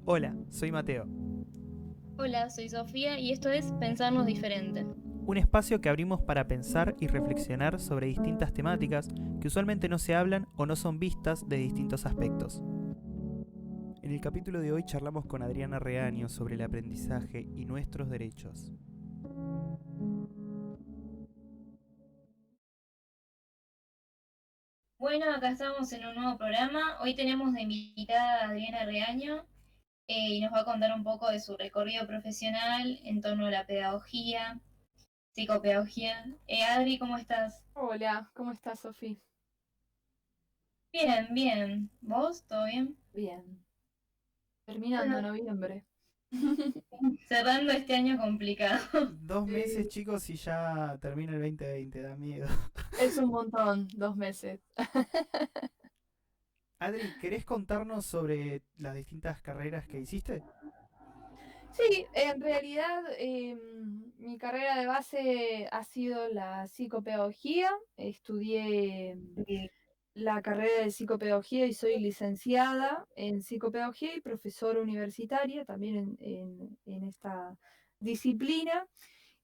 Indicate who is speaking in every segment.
Speaker 1: Hola, soy Mateo.
Speaker 2: Hola, soy Sofía y esto es Pensarnos Diferente.
Speaker 1: Un espacio que abrimos para pensar y reflexionar sobre distintas temáticas que usualmente no se hablan o no son vistas de distintos aspectos. En el capítulo de hoy charlamos con Adriana Reaño sobre el aprendizaje y nuestros derechos.
Speaker 2: Bueno, acá estamos en un nuevo programa. Hoy tenemos de invitada a Adriana Reaño y nos va a contar un poco de su recorrido profesional en torno a la pedagogía, psicopedagogía. Adri, ¿cómo estás?
Speaker 3: Hola, ¿cómo estás, Sofi?
Speaker 2: Bien, bien. ¿Vos? ¿Todo bien?
Speaker 3: Bien. Terminando
Speaker 2: Bueno,
Speaker 3: noviembre.
Speaker 2: cerrando este año complicado.
Speaker 1: 2 meses,
Speaker 3: Sí,
Speaker 1: chicos, y ya termina el 2020, da miedo.
Speaker 3: es un montón, 2 meses.
Speaker 1: Adri, ¿querés contarnos sobre las distintas carreras que hiciste?
Speaker 3: Sí, en realidad mi carrera de base ha sido la psicopedagogía. Estudié la carrera de psicopedagogía y soy licenciada en psicopedagogía y profesora universitaria también en esta disciplina.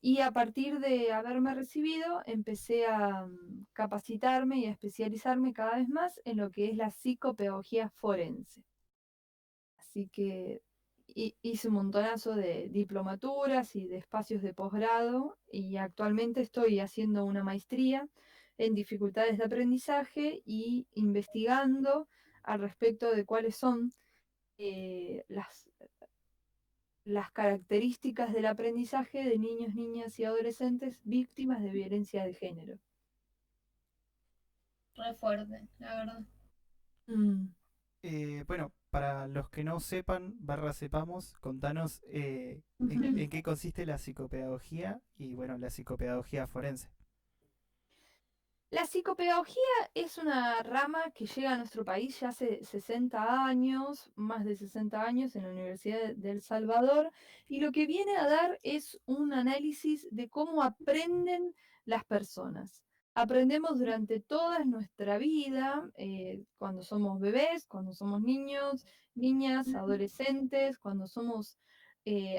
Speaker 3: Y a partir de haberme recibido, empecé a capacitarme y a especializarme cada vez más en lo que es la psicopedagogía forense. Así que hice un montonazo de diplomaturas y de espacios de posgrado y actualmente estoy haciendo una maestría en dificultades de aprendizaje y investigando al respecto de cuáles son las características del aprendizaje de niños, niñas y adolescentes víctimas de violencia de género.
Speaker 2: Re fuerte, la verdad.
Speaker 3: Mm.
Speaker 1: Bueno, para los que no sepan, barra sepamos, contanos en qué consiste la psicopedagogía y, bueno, la psicopedagogía forense.
Speaker 3: La psicopedagogía es una rama que llega a nuestro país ya hace 60 años, más de 60 años en la Universidad de El Salvador, y lo que viene a dar es un análisis de cómo aprenden las personas. Aprendemos durante toda nuestra vida, cuando somos bebés, cuando somos niños, niñas, adolescentes, cuando somos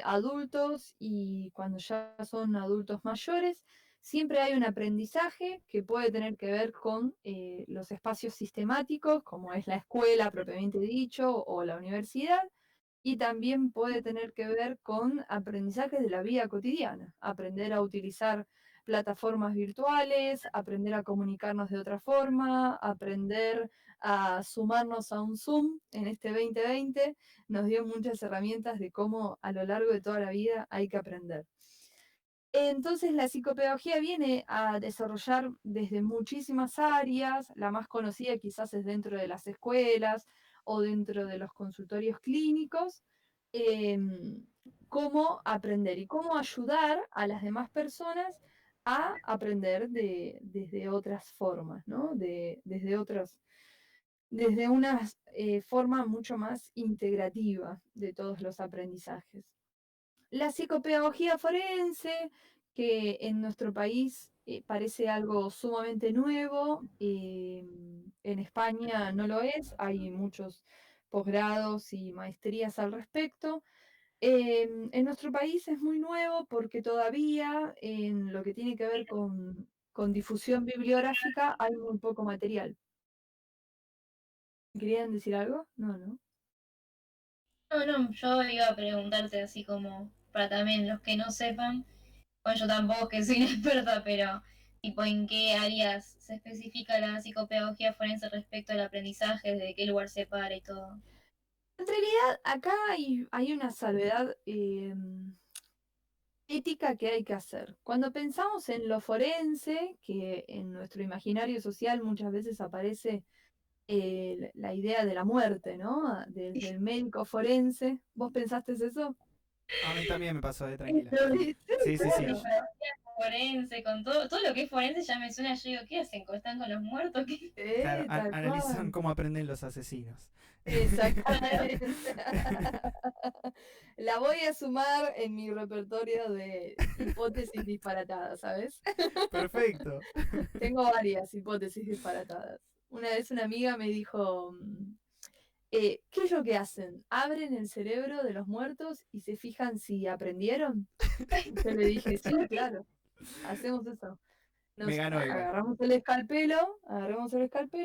Speaker 3: adultos y cuando ya son adultos mayores. Siempre hay un aprendizaje que puede tener que ver con los espacios sistemáticos, como es la escuela propiamente dicho, o la universidad, y también puede tener que ver con aprendizajes de la vida cotidiana, aprender a utilizar plataformas virtuales, aprender a comunicarnos de otra forma, aprender a sumarnos a un Zoom en este 2020, nos dio muchas herramientas de cómo a lo largo de toda la vida hay que aprender. Entonces la psicopedagogía viene a desarrollar desde muchísimas áreas, la más conocida quizás es dentro de las escuelas o dentro de los consultorios clínicos, em, cómo aprender y cómo ayudar a las demás personas a aprender desde otras formas, ¿no? Desde una forma mucho más integrativa de todos los aprendizajes. La psicopedagogía forense, que en nuestro país parece algo sumamente nuevo, en España no lo es, hay muchos posgrados y maestrías al respecto. En nuestro país es muy nuevo porque todavía en lo que tiene que ver con difusión bibliográfica hay muy poco material. ¿Querían decir algo? No, no.
Speaker 2: No, no, yo iba a preguntarte así como para también los que no sepan. Bueno, yo tampoco que soy una experta, pero tipo en qué áreas se especifica la psicopedagogía forense respecto al aprendizaje, desde qué lugar se para y todo.
Speaker 3: En realidad, acá hay una salvedad ética que hay que hacer. Cuando pensamos en lo forense, que en nuestro imaginario social muchas veces aparece la idea de la muerte, ¿no? Del médico forense. ¿Vos pensaste eso?
Speaker 1: A mí también me pasó, tranquila.
Speaker 3: Sí,
Speaker 1: Sí, sí, sí.
Speaker 3: bueno,
Speaker 2: Psicopedagogía forense, con todo lo que es forense ya me suena, yo digo, ¿qué hacen? ¿Están con los muertos? ¿Qué?
Speaker 1: Claro,
Speaker 3: tal
Speaker 1: analizan
Speaker 3: cual.
Speaker 1: cómo aprenden los asesinos.
Speaker 3: Exactamente. La voy a sumar en mi repertorio de hipótesis disparatadas, ¿sabes?
Speaker 1: Perfecto.
Speaker 3: Tengo varias hipótesis disparatadas. Una vez una amiga me dijo, ¿Qué es lo que hacen? Abren el cerebro de los muertos y se fijan si aprendieron. Yo le dije, sí, claro, hacemos eso.
Speaker 1: Me ganó igual.
Speaker 3: Agarramos el escalpelo,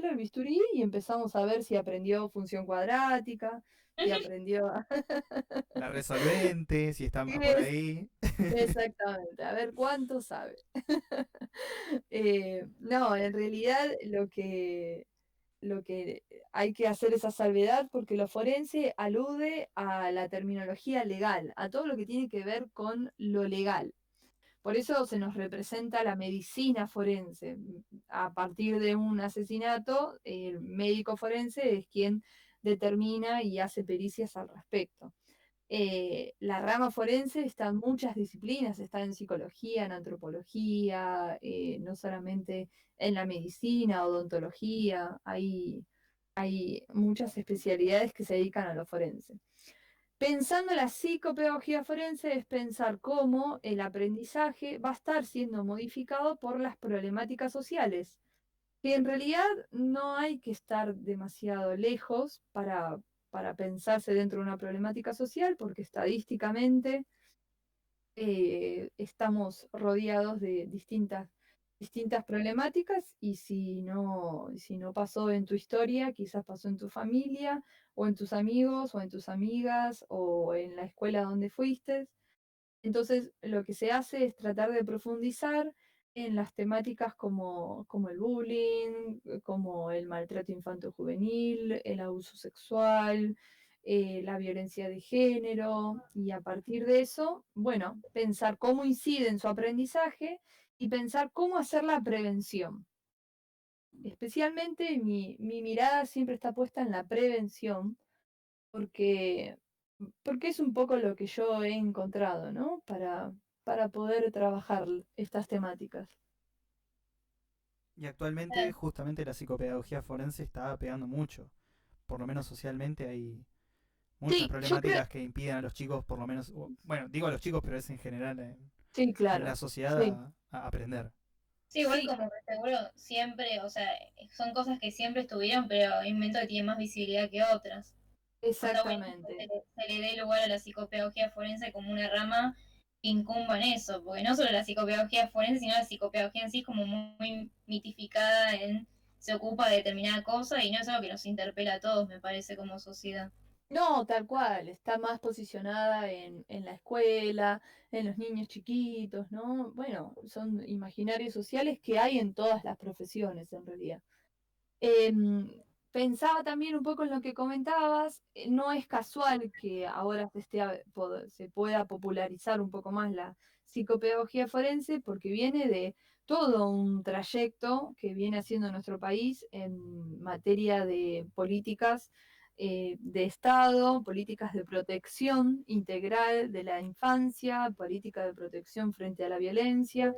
Speaker 3: el bisturí y empezamos a ver si aprendió función cuadrática, si aprendió
Speaker 1: La resolvente, si está por
Speaker 3: Es-
Speaker 1: ahí.
Speaker 3: exactamente, a ver cuánto sabe. No, en realidad lo que hay que hacer esa salvedad porque lo forense alude a la terminología legal, a todo lo que tiene que ver con lo legal. Por eso se nos representa la medicina forense. A partir de un asesinato, el médico forense es quien determina y hace pericias al respecto. La rama forense está en muchas disciplinas, está en psicología, en antropología, no solamente en la medicina, odontología, hay muchas especialidades que se dedican a lo forense. Pensando en la psicopedagogía forense es pensar cómo el aprendizaje va a estar siendo modificado por las problemáticas sociales, que en realidad no hay que estar demasiado lejos para pensarse dentro de una problemática social, porque estadísticamente estamos rodeados de distintas problemáticas y si no pasó en tu historia, quizás pasó en tu familia o en tus amigos o en tus amigas o en la escuela donde fuiste. Entonces, lo que se hace es tratar de profundizar en las temáticas como el bullying, como el maltrato infanto-juvenil, el abuso sexual, la violencia de género, y a partir de eso, bueno, pensar cómo incide en su aprendizaje y pensar cómo hacer la prevención. Especialmente mi mirada siempre está puesta en la prevención, porque, porque es un poco lo que yo he encontrado, ¿no? Para poder trabajar estas temáticas.
Speaker 1: Y actualmente justamente la psicopedagogía forense está pegando mucho. Por lo menos socialmente hay muchas
Speaker 3: Sí, yo creo,
Speaker 1: problemáticas que impiden a los chicos, por lo menos, bueno, digo a los chicos, pero es en general
Speaker 3: sí,
Speaker 1: en la
Speaker 3: claro,
Speaker 1: sociedad
Speaker 3: sí,
Speaker 1: a aprender.
Speaker 2: Sí, igual
Speaker 3: sí,
Speaker 2: como que seguro siempre, o sea, son cosas que siempre estuvieron, pero invento que tienen más visibilidad que otras. Está bueno que
Speaker 3: exactamente.
Speaker 2: se le dé lugar a la psicopedagogía forense como una rama que incumba en eso, porque no solo la psicopedagogía forense, sino la psicopedagogía en sí es como muy mitificada en se ocupa de determinada cosa y no es algo que nos interpela a todos, me parece, como sociedad.
Speaker 3: No, tal cual, está más posicionada en la escuela, en los niños chiquitos, ¿no? Bueno, son imaginarios sociales que hay en todas las profesiones, en realidad. Pensaba también un poco en lo que comentabas, no es casual que ahora se pueda popularizar un poco más la psicopedagogía forense porque viene de todo un trayecto que viene haciendo nuestro país en materia de políticas de Estado, políticas de protección integral de la infancia, política de protección frente a la violencia.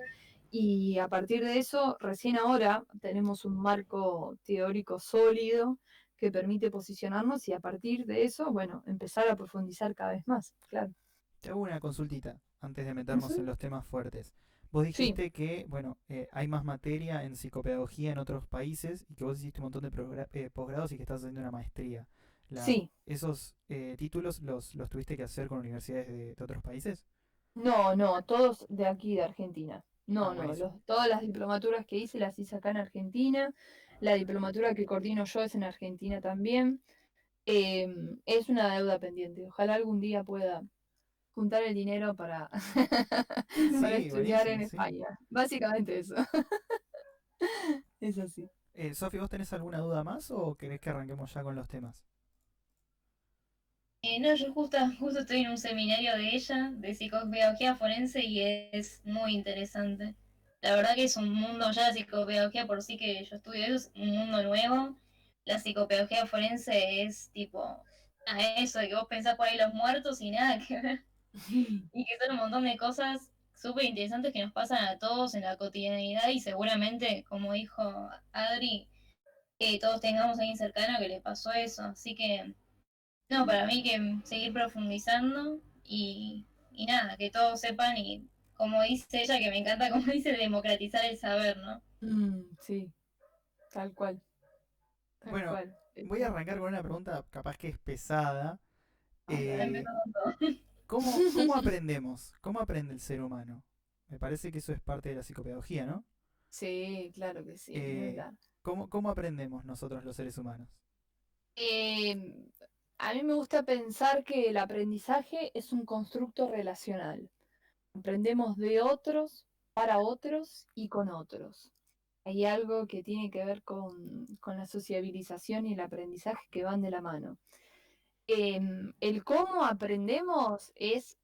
Speaker 3: Y a partir de eso, recién ahora tenemos un marco teórico sólido que permite posicionarnos y a partir de eso, bueno, empezar a profundizar cada vez más, claro.
Speaker 1: Te hago una consultita antes de meternos en
Speaker 3: Ujú.
Speaker 1: los temas fuertes. Vos
Speaker 3: Sí,
Speaker 1: dijiste que, bueno, hay más materia en psicopedagogía en otros países y que vos hiciste un montón de posgrados y que estás haciendo una maestría.
Speaker 3: sí.
Speaker 1: ¿Esos títulos los tuviste que hacer con universidades de otros países?
Speaker 3: No, no, todos de aquí, de Argentina.
Speaker 1: Ah,
Speaker 3: No, no,
Speaker 1: buenísimo.
Speaker 3: todas las diplomaturas que hice las hice acá en Argentina. La diplomatura que coordino yo es en Argentina también. Es una deuda pendiente. Ojalá algún día pueda juntar el dinero para
Speaker 1: Sí,
Speaker 3: estudiar en
Speaker 1: buenísimo, sí.
Speaker 3: España. Básicamente eso. Es así.
Speaker 1: Sofi, ¿vos tenés alguna duda más o querés que arranquemos ya con los temas?
Speaker 2: No, yo justo estoy en un seminario de ella, de psicopedagogía forense, y es muy interesante. La verdad que es un mundo, ya la psicopedagogía por sí que yo estudio, eso es un mundo nuevo. La psicopedagogía forense es tipo a eso, de que vos pensás por ahí los muertos y nada que ver. Y que son un montón de cosas súper interesantes que nos pasan a todos en la cotidianidad y seguramente, como dijo Adri, que todos tengamos a alguien cercano que le pasó eso. Así que no, para mí que seguir profundizando y nada, que todos sepan y como dice ella, que me encanta, como dice, democratizar el saber, ¿no?
Speaker 3: Sí, tal cual, tal
Speaker 1: Bueno,
Speaker 3: cual.
Speaker 1: voy a arrancar con una pregunta capaz que es pesada.
Speaker 3: A ver.
Speaker 1: Eh,
Speaker 2: Empezó con todo.
Speaker 1: ¿cómo aprendemos? ¿Cómo aprende el ser humano? Me parece que eso es parte de la psicopedagogía, ¿no?
Speaker 3: Sí, claro que sí, ni
Speaker 1: Eh,
Speaker 3: hablar.
Speaker 1: ¿cómo aprendemos nosotros los seres humanos?
Speaker 3: Eh, a mí me gusta pensar que el aprendizaje es un constructo relacional. Aprendemos de otros, para otros y con otros. Hay algo que tiene que ver con la sociabilización y el aprendizaje que van de la mano. El cómo aprendemos es,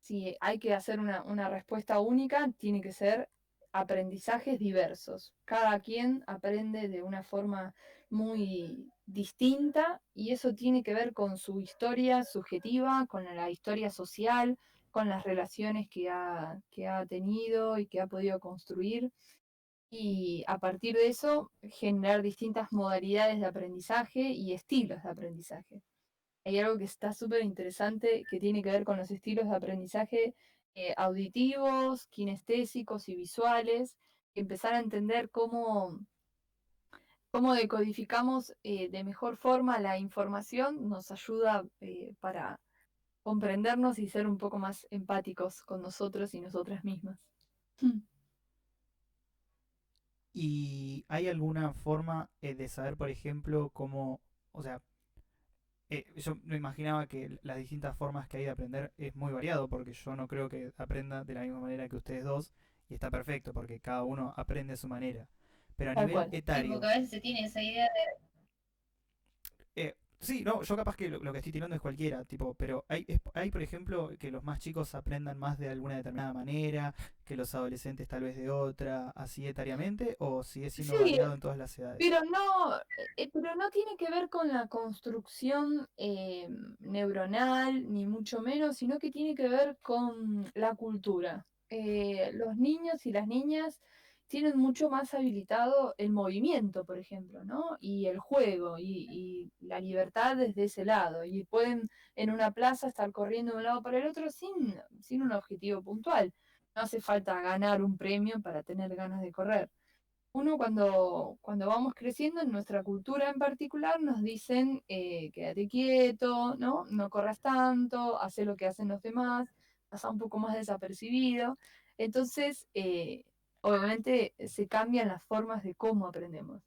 Speaker 3: si hay que hacer una respuesta única, tiene que ser aprendizajes diversos. Cada quien aprende de una forma muy distinta y eso tiene que ver con su historia subjetiva, con la historia social, con las relaciones que ha tenido y que ha podido construir. Y a partir de eso, generar distintas modalidades de aprendizaje y estilos de aprendizaje. Hay algo que está súper interesante que tiene que ver con los estilos de aprendizaje auditivos, kinestésicos y visuales. Empezar a entender cómo decodificamos de mejor forma la información nos ayuda para comprendernos y ser un poco más empáticos con nosotros y nosotras mismas.
Speaker 1: ¿Y hay alguna forma de saber, por ejemplo, cómo, o sea, yo me imaginaba que las distintas formas que hay de aprender es muy variado, porque yo no creo que aprenda de la misma manera que ustedes dos, y está perfecto, porque cada uno aprende a su manera. Pero a
Speaker 3: Tal
Speaker 1: nivel
Speaker 3: cual.
Speaker 2: Sí, porque
Speaker 1: etario,
Speaker 2: a veces se tiene esa idea de...
Speaker 1: sí, no, yo capaz que lo que estoy tirando es cualquiera, tipo, pero hay, por ejemplo, que los más chicos aprendan más de alguna determinada manera, que los adolescentes tal vez de otra, así etariamente, o sigue siendo
Speaker 3: Sí,
Speaker 1: variado en todas las edades.
Speaker 3: pero no tiene que ver con la construcción neuronal, ni mucho menos, sino que tiene que ver con la cultura. Los niños y las niñas tienen mucho más habilitado el movimiento, por ejemplo, ¿no? Y el juego y la libertad desde ese lado. Y pueden en una plaza estar corriendo de un lado para el otro sin un objetivo puntual. No hace falta ganar un premio para tener ganas de correr. Uno cuando vamos creciendo en nuestra cultura en particular nos dicen quédate quieto, ¿no? No corras tanto, haz lo que hacen los demás, pasa un poco más desapercibido. Entonces, obviamente se cambian las formas de cómo aprendemos.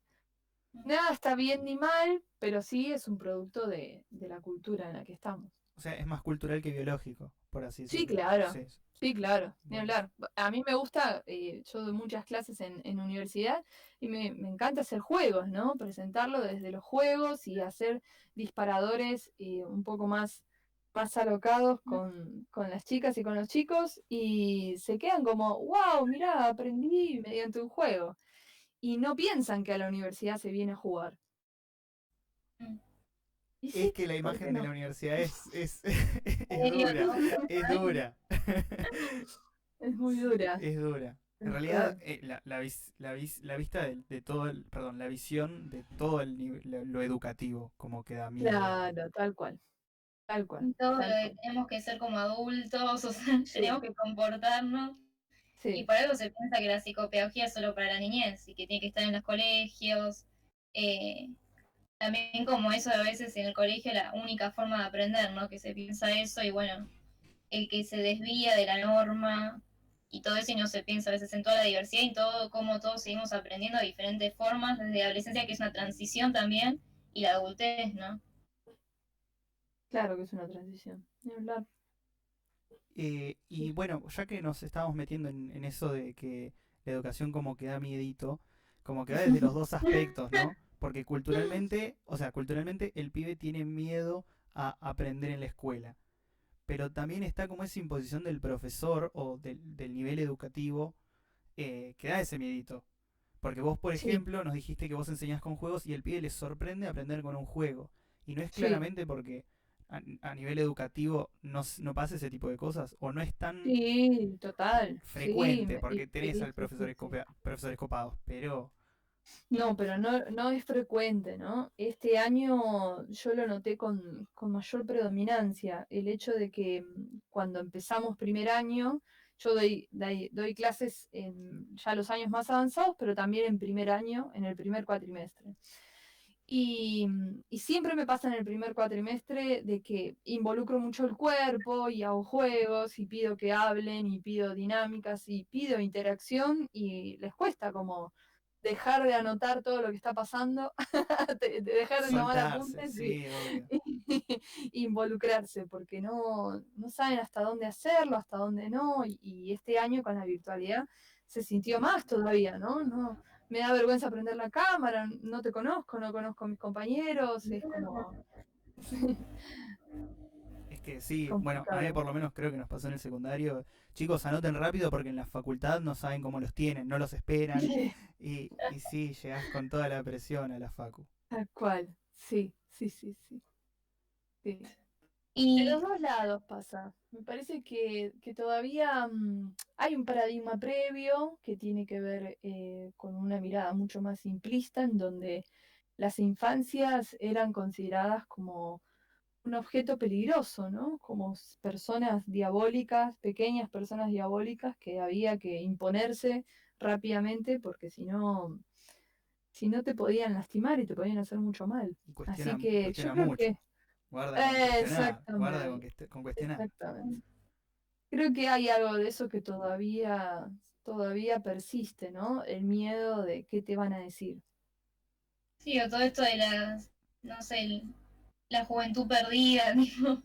Speaker 3: Nada está bien ni mal, pero sí es un producto de la cultura en la que estamos.
Speaker 1: O sea, es más cultural que biológico, por así
Speaker 3: Sí,
Speaker 1: decirlo.
Speaker 3: claro.
Speaker 1: Sí,
Speaker 3: Sí, claro, ni
Speaker 1: bueno.
Speaker 3: hablar. A mí me gusta, yo doy muchas clases en universidad y me encanta hacer juegos, ¿no? Presentarlo desde los juegos y hacer disparadores un poco más alocados con las chicas y con los chicos y se quedan como, wow, mira, aprendí mediante un juego. Y no piensan que a la universidad se viene a jugar. Y
Speaker 1: Es
Speaker 3: sí,
Speaker 1: que la
Speaker 3: ¿por qué
Speaker 1: imagen de la
Speaker 3: no?
Speaker 1: universidad es
Speaker 2: serio,
Speaker 1: dura,
Speaker 2: ¿no?
Speaker 1: es dura.
Speaker 3: Es muy dura.
Speaker 1: Es dura. En
Speaker 3: Tal
Speaker 1: realidad,
Speaker 3: cual.
Speaker 1: la vista de todo el, perdón, la visión de todo lo educativo, como que da miedo.
Speaker 3: Claro, tal cual, tal cual,
Speaker 2: Y todo lo
Speaker 3: tal
Speaker 2: que
Speaker 3: cual.
Speaker 2: tenemos que ser como adultos, o sea, tenemos
Speaker 3: Sí,
Speaker 2: que comportarnos. Y
Speaker 3: sí,
Speaker 2: por algo se piensa que la psicopedagogía es solo para la niñez y que tiene que estar en los colegios. Eh, también como eso a veces en el colegio la única forma de aprender, ¿no? Que se piensa eso y bueno, el que se desvía de la norma y todo eso y no se piensa a veces en toda la diversidad y todo, cómo todos seguimos aprendiendo de diferentes formas, desde la adolescencia que es una transición también y la adultez, ¿no?
Speaker 3: claro que es una transición. Ni hablar.
Speaker 1: Y bueno, ya que nos estamos metiendo en eso de que la educación como que da miedito, como que va desde los dos aspectos, ¿no? Porque culturalmente, o sea, culturalmente el pibe tiene miedo a aprender en la escuela. Pero también está como esa imposición del profesor o del nivel educativo que da ese miedito. Porque vos, por
Speaker 3: Sí,
Speaker 1: ejemplo, nos dijiste que vos enseñás con juegos y el pibe le sorprende aprender con un juego. Y no es
Speaker 3: sí,
Speaker 1: claramente porque a nivel educativo no pasa ese tipo de cosas o no es tan
Speaker 3: sí, total. Sí,
Speaker 1: frecuente porque tenés al
Speaker 3: sí, sí, sí.
Speaker 1: profesores copados. Pero
Speaker 3: No, pero no es frecuente, ¿no? Este año yo lo noté con mayor predominancia, el hecho de que cuando empezamos primer año, yo doy clases en ya los años más avanzados, pero también en primer año, en el primer cuatrimestre. Y siempre me pasa en el primer cuatrimestre de que involucro mucho el cuerpo y hago juegos y pido que hablen y pido dinámicas y pido interacción y les cuesta como dejar de anotar todo lo que está pasando, de dejar de tomar
Speaker 1: Soltarse,
Speaker 3: apuntes
Speaker 1: sí, obvio.
Speaker 3: y involucrarse, porque no saben hasta dónde hacerlo, hasta dónde no, y este año con la virtualidad se sintió más todavía, ¿no? Me da vergüenza prender la cámara, no te conozco, no conozco a mis compañeros, es como
Speaker 1: Es que sí, bueno, a mí
Speaker 3: complicado.
Speaker 1: por lo menos creo que nos pasó en el secundario. Chicos, anoten rápido porque en la facultad no saben cómo los tienen, no los esperan. Y sí, llegás con toda la presión a la facu.
Speaker 3: Tal cual, sí, sí, sí, sí, sí. De
Speaker 2: Y
Speaker 3: los dos lados pasa. Me parece que todavía hay un paradigma previo que tiene que ver con una mirada mucho más simplista, en donde las infancias eran consideradas como un objeto peligroso, ¿no? Como personas diabólicas, pequeñas personas diabólicas que había que imponerse rápidamente porque si no te podían lastimar y te podían hacer mucho mal.
Speaker 1: Y
Speaker 3: Así
Speaker 1: cuestiona,
Speaker 3: que yo
Speaker 1: cuestiona
Speaker 3: creo que
Speaker 1: mucho. Guarda con cuestionar, guarda
Speaker 3: exactamente,
Speaker 1: con cuestionar.
Speaker 3: exactamente. Creo que hay algo de eso que todavía persiste, ¿no? El miedo de qué te van a decir.
Speaker 2: sí, o todo esto de no sé, la juventud perdida, tipo,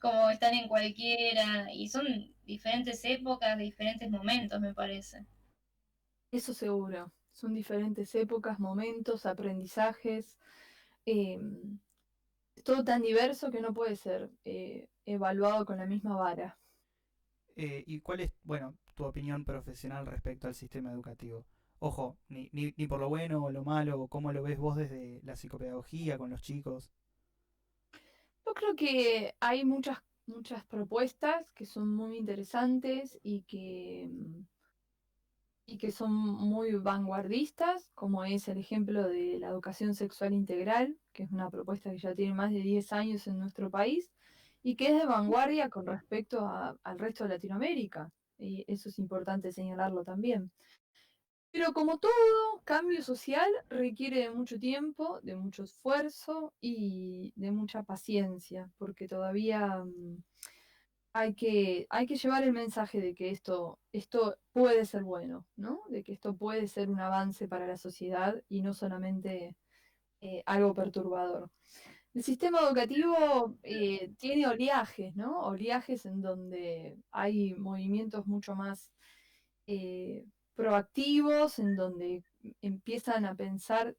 Speaker 2: como están en cualquiera, y son diferentes épocas, diferentes momentos, me parece.
Speaker 3: Eso seguro. Son diferentes épocas, momentos, aprendizajes. Es todo tan diverso que no puede ser evaluado con la misma vara.
Speaker 1: ¿Y cuál es, bueno, tu opinión profesional respecto al sistema educativo? Ojo, ni por lo bueno o lo malo, o cómo lo ves vos desde la psicopedagogía con los chicos.
Speaker 3: Yo creo que hay muchas propuestas que son muy interesantes y que son muy vanguardistas, como es el ejemplo de la educación sexual integral, que es una propuesta que ya tiene más de 10 años en nuestro país y que es de vanguardia con respecto al resto de Latinoamérica. Y eso es importante señalarlo también. Pero como todo cambio social requiere de mucho tiempo, de mucho esfuerzo y de mucha paciencia, porque todavía hay que llevar el mensaje de que esto puede ser bueno, ¿no? De que esto puede ser un avance para la sociedad y no solamente algo perturbador. El sistema educativo tiene oleajes, ¿no? Oleajes en donde hay movimientos mucho más eh, proactivos, en donde empiezan a pensar.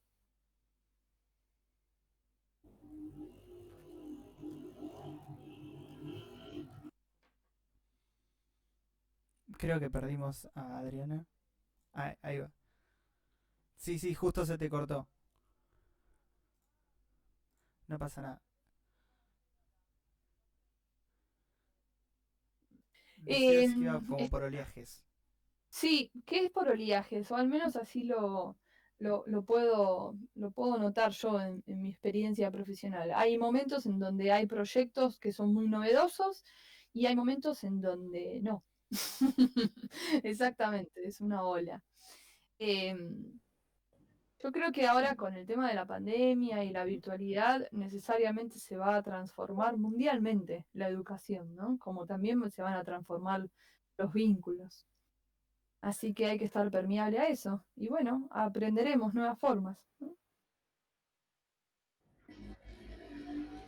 Speaker 1: Creo que perdimos a Adriana. Ah, ahí va. Sí, sí, justo se te cortó. No pasa nada.
Speaker 3: eh,
Speaker 1: Decías que iba como por oleajes.
Speaker 3: sí, ¿qué es por oleajes? O al menos así lo puedo notar yo en mi experiencia profesional. Hay momentos en donde hay proyectos que son muy novedosos y hay momentos en donde no. Exactamente, es una ola. Em, Yo creo que ahora con el tema de la pandemia y la virtualidad necesariamente se va a transformar mundialmente la educación, ¿no? Como también se van a transformar los vínculos. Así que hay que estar permeable a eso. Y bueno, aprenderemos nuevas formas, ¿no?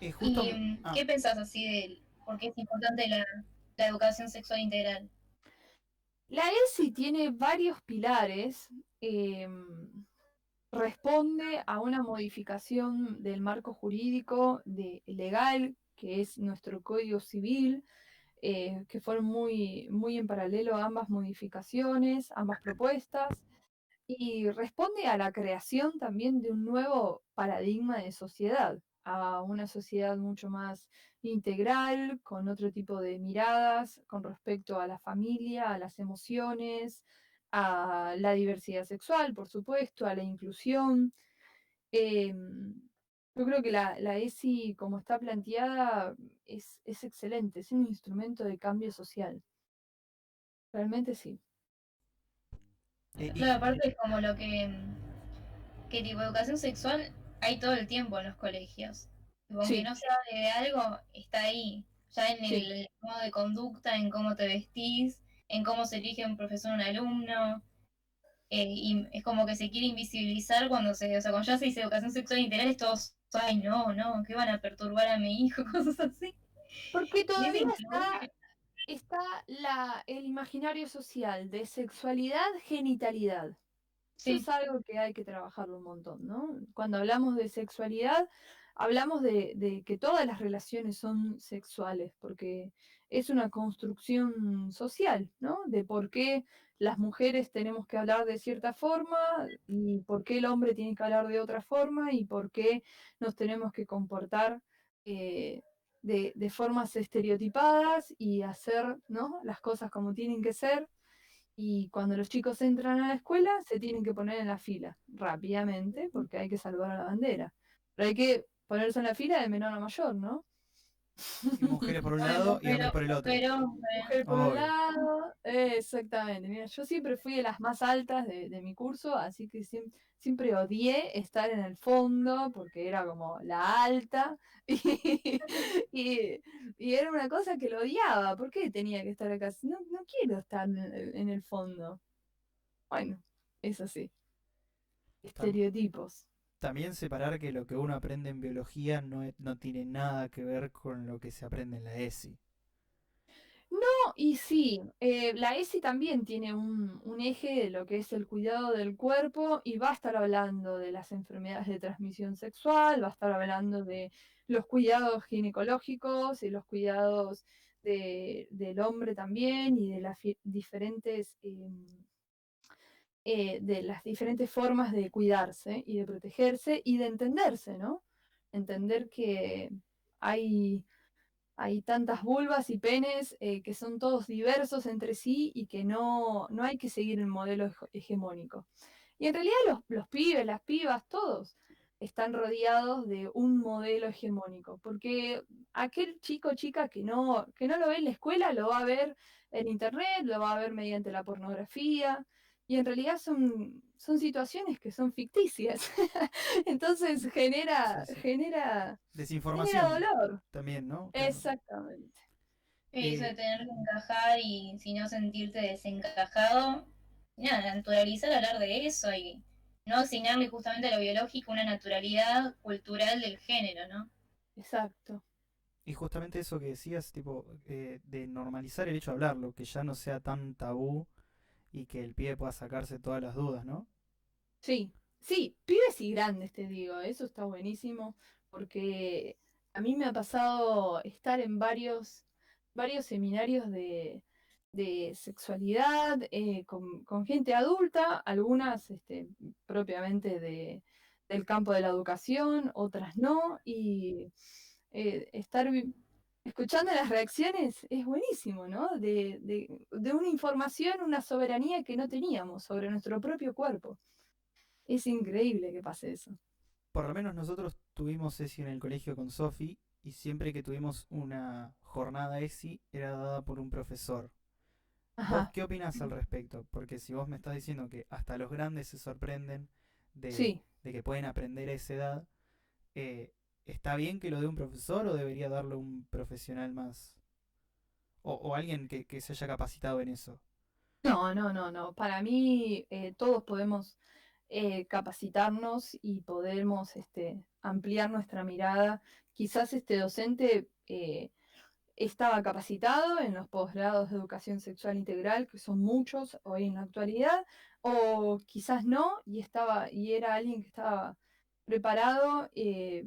Speaker 2: ¿Y
Speaker 1: Justo. Ah,
Speaker 2: qué pensás así de por qué es importante la educación sexual integral?
Speaker 3: La ESI tiene varios pilares. Responde a una modificación del marco jurídico legal, que es nuestro Código Civil, que fueron muy, muy en paralelo ambas modificaciones, ambas propuestas, y responde a la creación también de un nuevo paradigma de sociedad, a una sociedad mucho más integral, con otro tipo de miradas con respecto a la familia, a las emociones, a la diversidad sexual, por supuesto, a la inclusión. Yo creo que la ESI, como está planteada, es excelente, es un instrumento de cambio social. Realmente sí.
Speaker 1: y
Speaker 2: Claro, aparte es como lo que tipo educación sexual hay todo el tiempo en los colegios. Tipo, aunque
Speaker 3: Sí,
Speaker 2: no se hable de algo, está ahí, ya en
Speaker 3: sí.
Speaker 2: el modo de conducta, en cómo te vestís, en cómo se elige un profesor o un alumno. Y es como que se quiere invisibilizar cuando o sea, cuando ya se dice educación sexual integral, es todos, ay, no, no, que van a perturbar a mi hijo, cosas así.
Speaker 3: Porque
Speaker 2: Y es
Speaker 3: todavía
Speaker 2: increíble.
Speaker 3: está el imaginario social de sexualidad, genitalidad. Eso es
Speaker 2: Sí,
Speaker 3: algo que hay que trabajarlo un montón, ¿no? Cuando hablamos de sexualidad, hablamos de que todas las relaciones son sexuales, porque es una construcción social, ¿no? De por qué las mujeres tenemos que hablar de cierta forma y por qué el hombre tiene que hablar de otra forma y por qué nos tenemos que comportar de formas estereotipadas y hacer, ¿no? Las cosas como tienen que ser. Y cuando los chicos entran a la escuela, se tienen que poner en la fila rápidamente porque hay que salvar a la bandera. Pero hay que ponerse en la fila de menor a mayor, ¿no?
Speaker 1: Y mujeres por un
Speaker 2: bueno,
Speaker 1: lado y hombres por el otro.
Speaker 2: mujer, hombre.
Speaker 3: Mujer por un
Speaker 1: Obvio.
Speaker 3: lado, exactamente. Mira, yo siempre fui de las más altas de mi curso, así que siempre odié estar en el fondo porque era como la alta y, y era una cosa que lo odiaba. ¿Por qué tenía que estar acá? No, no quiero estar en el fondo. Bueno, es así.
Speaker 1: Tam-
Speaker 3: Estereotipos.
Speaker 1: También separar que lo que uno aprende en biología no tiene nada que ver con lo que se aprende en la ESI.
Speaker 3: No, y sí, la ESI también tiene un eje de lo que es el cuidado del cuerpo y va a estar hablando de las enfermedades de transmisión sexual, va a estar hablando de los cuidados ginecológicos y los cuidados del hombre también y de las diferentes de las diferentes formas de cuidarse y de protegerse y de entenderse, ¿no? Entender que hay, hay tantas vulvas y penes que son todos diversos entre sí y que no hay que seguir el modelo hegemónico. Y en realidad los pibes, las pibas, todos están rodeados de un modelo hegemónico, porque aquel chico o chica que no lo ve en la escuela lo va a ver en internet, lo va a ver mediante la pornografía, y en realidad son situaciones que son ficticias. Entonces
Speaker 1: Sí, sí.
Speaker 3: genera
Speaker 1: Desinformación
Speaker 3: dolor.
Speaker 1: también, ¿no? Claro.
Speaker 3: Exactamente.
Speaker 2: Eso de
Speaker 1: Eh,
Speaker 2: tener que encajar y si no sentirte desencajado, nada, naturalizar hablar de eso y no asignarle justamente a lo biológico una naturalidad cultural del género, ¿no?
Speaker 3: Exacto.
Speaker 1: y justamente eso que decías, tipo, de normalizar el hecho de hablarlo, que ya no sea tan tabú y que el pibe pueda sacarse todas las dudas, ¿no?
Speaker 3: Sí, sí, pibes y grandes, te digo, eso está buenísimo, porque a mí me ha pasado estar en varios seminarios de sexualidad con gente adulta, algunas propiamente del campo de la educación, otras no, y estar escuchando las reacciones es buenísimo, ¿no? De una información, una soberanía que no teníamos sobre nuestro propio cuerpo. Es increíble que pase eso.
Speaker 1: Por lo menos nosotros tuvimos ESI en el colegio con Sofi y siempre que tuvimos una jornada ESI era dada por un profesor. ¿Vos
Speaker 3: Ajá,
Speaker 1: qué opinás al respecto? Porque si vos me estás diciendo que hasta los grandes se sorprenden
Speaker 3: sí.
Speaker 1: de que pueden aprender a esa edad, eh, ¿está bien que lo dé un profesor o debería darlo un profesional más? O alguien que se haya capacitado en eso.
Speaker 3: No, no, no, no. Para mí todos podemos capacitarnos y podemos ampliar nuestra mirada. Quizás este docente estaba capacitado en los posgrados de educación sexual integral, que son muchos hoy en la actualidad, o quizás no, y era alguien que estaba preparado eh,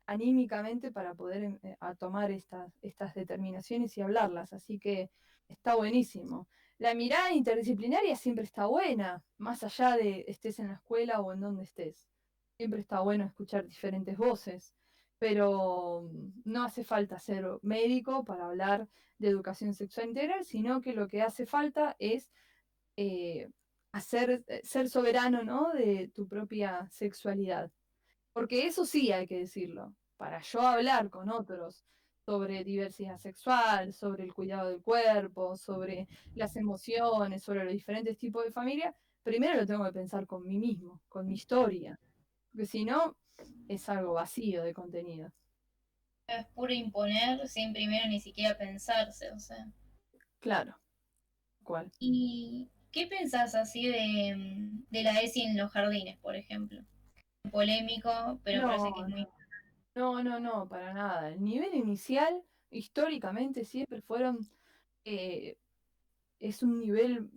Speaker 3: anímicamente para poder a tomar estas determinaciones y hablarlas. Así que está buenísimo. La mirada interdisciplinaria siempre está buena, más allá de estés en la escuela o en donde estés. Siempre está bueno escuchar diferentes voces, pero no hace falta ser médico para hablar de educación sexual integral, sino que lo que hace falta es eh, ser soberano, ¿no? De tu propia sexualidad. Porque eso sí hay que decirlo. Para yo hablar con otros sobre diversidad sexual, sobre el cuidado del cuerpo, sobre las emociones, sobre los diferentes tipos de familia, primero lo tengo que pensar con mí mismo, con mi historia. porque si no, es algo vacío de contenido.
Speaker 2: Es puro imponer sin primero ni siquiera pensarse, o sea.
Speaker 3: Claro, ¿cuál?
Speaker 2: ¿Y qué pensás así de la ESI en los jardines, por ejemplo? Polémico, pero parece que es
Speaker 3: No,
Speaker 2: muy...
Speaker 3: no, para nada. El nivel inicial, históricamente, siempre eh, es un nivel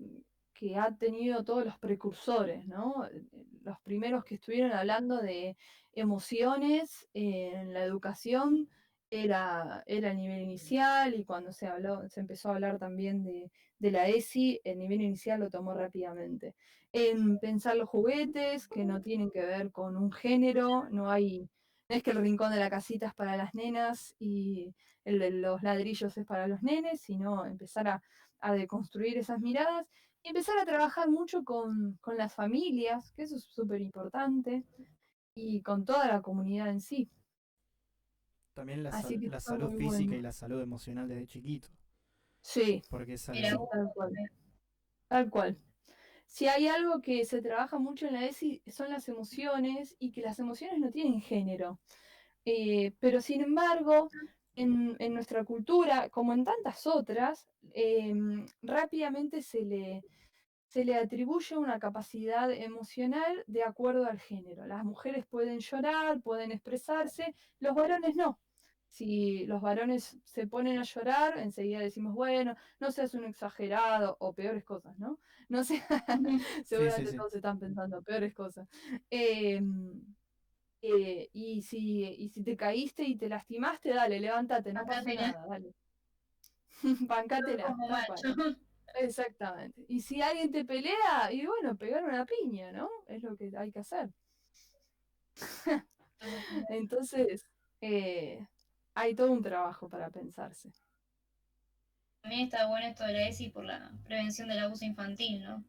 Speaker 3: que ha tenido todos los precursores, ¿no? Los primeros que estuvieron hablando de emociones en la educación era el nivel inicial, y cuando se empezó a hablar también de la ESI, el nivel inicial lo tomó rápidamente. En pensar los juguetes que no tienen que ver con un género, no es que el rincón de la casita es para las nenas y el de los ladrillos es para los nenes, sino empezar a deconstruir esas miradas y empezar a trabajar mucho con las familias, que eso es súper importante, y con toda la comunidad en sí.
Speaker 1: También
Speaker 3: Así que
Speaker 1: la
Speaker 3: está
Speaker 1: salud
Speaker 3: muy
Speaker 1: física
Speaker 3: bueno.
Speaker 1: y la salud emocional desde chiquito,
Speaker 3: Sí,
Speaker 1: porque es
Speaker 2: Mira,
Speaker 1: algo...
Speaker 3: tal cual. Tal cual. Si hay algo que se trabaja mucho en la ESI son las emociones, y que las emociones no tienen género. Pero sin embargo, en nuestra cultura, como en tantas otras, rápidamente se le atribuye una capacidad emocional de acuerdo al género. Las mujeres pueden llorar, pueden expresarse, los varones no. Si los varones se ponen a llorar, enseguida decimos, bueno, no seas un exagerado, o peores cosas, ¿no? No sé,
Speaker 1: Sí, sí,
Speaker 3: seguramente
Speaker 1: sí.
Speaker 3: todos están pensando peores cosas. Y si te caíste y te lastimaste, dale, levántate, no pasa
Speaker 2: acá
Speaker 3: nada, dale. Bancátela,
Speaker 2: como
Speaker 3: tal cual.
Speaker 2: macho.
Speaker 3: Exactamente. Y si alguien te pelea, y bueno, pegar una piña, ¿no? Es lo que hay que hacer. Entonces, eh, hay todo un trabajo para pensarse.
Speaker 2: También está bueno esto de la ESI por la prevención del abuso infantil, ¿no?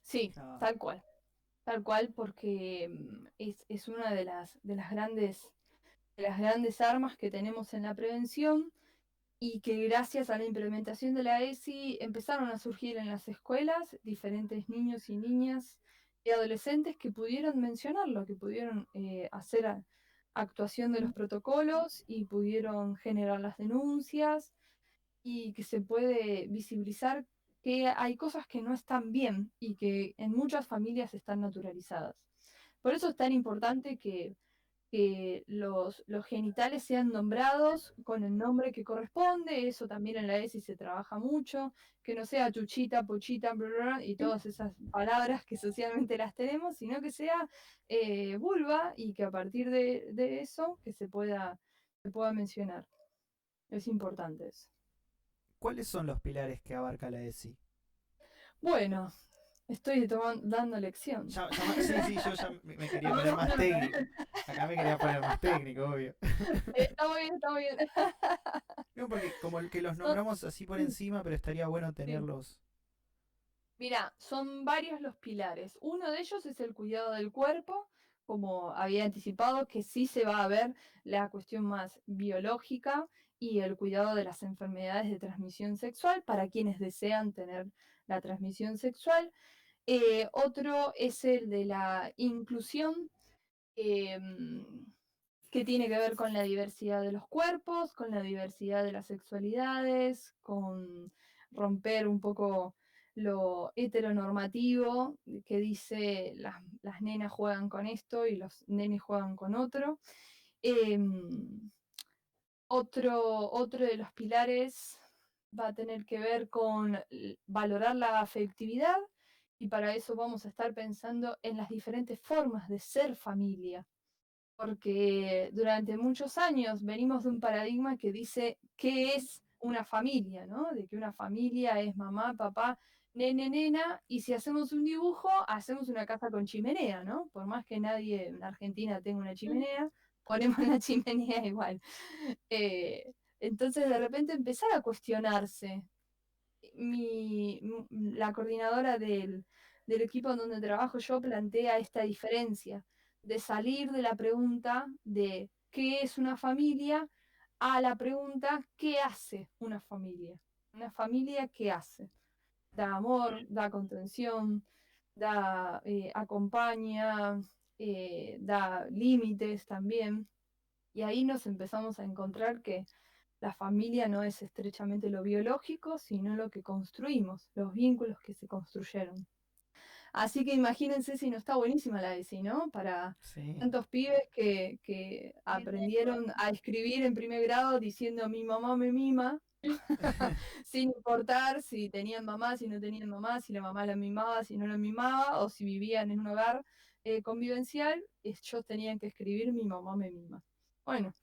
Speaker 3: Sí,
Speaker 1: Ah,
Speaker 3: tal cual, porque es una de las grandes armas que tenemos en la prevención, y que gracias a la implementación de la ESI empezaron a surgir en las escuelas diferentes niños y niñas y adolescentes que pudieron mencionarlo, que pudieron hacer actuación de los protocolos y pudieron generar las denuncias, y que se puede visibilizar que hay cosas que no están bien y que en muchas familias están naturalizadas. Por eso es tan importante que los genitales sean nombrados con el nombre que corresponde. Eso también en la ESI se trabaja mucho, que no sea chuchita, pochita, bla, bla, bla, y todas esas palabras que socialmente las tenemos, sino que sea vulva, y que a partir de eso que se pueda mencionar. Es importante eso.
Speaker 1: ¿cuáles son los pilares que abarca la ESI?
Speaker 3: Bueno, dando lección.
Speaker 1: Sí, sí, yo ya me quería poner
Speaker 2: Ahora
Speaker 1: más
Speaker 2: no,
Speaker 1: técnico. Acá me quería poner más técnico, obvio.
Speaker 3: Está muy bien, está muy bien.
Speaker 1: No, porque como el que los
Speaker 3: Son-
Speaker 1: nombramos así por encima, pero estaría bueno
Speaker 3: sí.
Speaker 1: tenerlos.
Speaker 3: Mira, son varios los pilares. Uno de ellos es el cuidado del cuerpo, como había anticipado, que sí se va a ver la cuestión más biológica, y el cuidado de las enfermedades de transmisión sexual para quienes desean tener la transmisión sexual. Otro es el de la inclusión, que tiene que ver con la diversidad de los cuerpos, con la diversidad de las sexualidades, con romper un poco lo heteronormativo, que dice las nenas juegan con esto y los nenes juegan con otro. Em, otro de los pilares va a tener que ver con valorar la afectividad, y para eso vamos a estar pensando en las diferentes formas de ser familia, porque durante muchos años venimos de un paradigma que dice qué es una familia, ¿no? De que una familia es mamá, papá, nene, nena, y si hacemos un dibujo, hacemos una casa con chimenea, ¿no? Por más que nadie en Argentina tenga una chimenea, ponemos la chimenea igual. Entonces de repente empezar a cuestionarse. La coordinadora del equipo en donde trabajo yo plantea esta diferencia de salir de la pregunta de qué es una familia a la pregunta qué hace una familia. Una familia, ¿qué hace? Da amor, da contención, acompaña, da límites también. Y ahí nos empezamos a encontrar que la familia no es estrechamente lo biológico, sino lo que construimos, los vínculos que se construyeron. Así que imagínense si no está buenísima la ESI, ¿no? Para
Speaker 1: Sí.
Speaker 3: tantos pibes que aprendieron a escribir en primer grado diciendo mi mamá me mima, sin importar si tenían mamá, si no tenían mamá, si la mamá la mimaba, si no la mimaba, o si vivían en un hogar convivencial, ellos tenían que escribir mi mamá me mima. Bueno,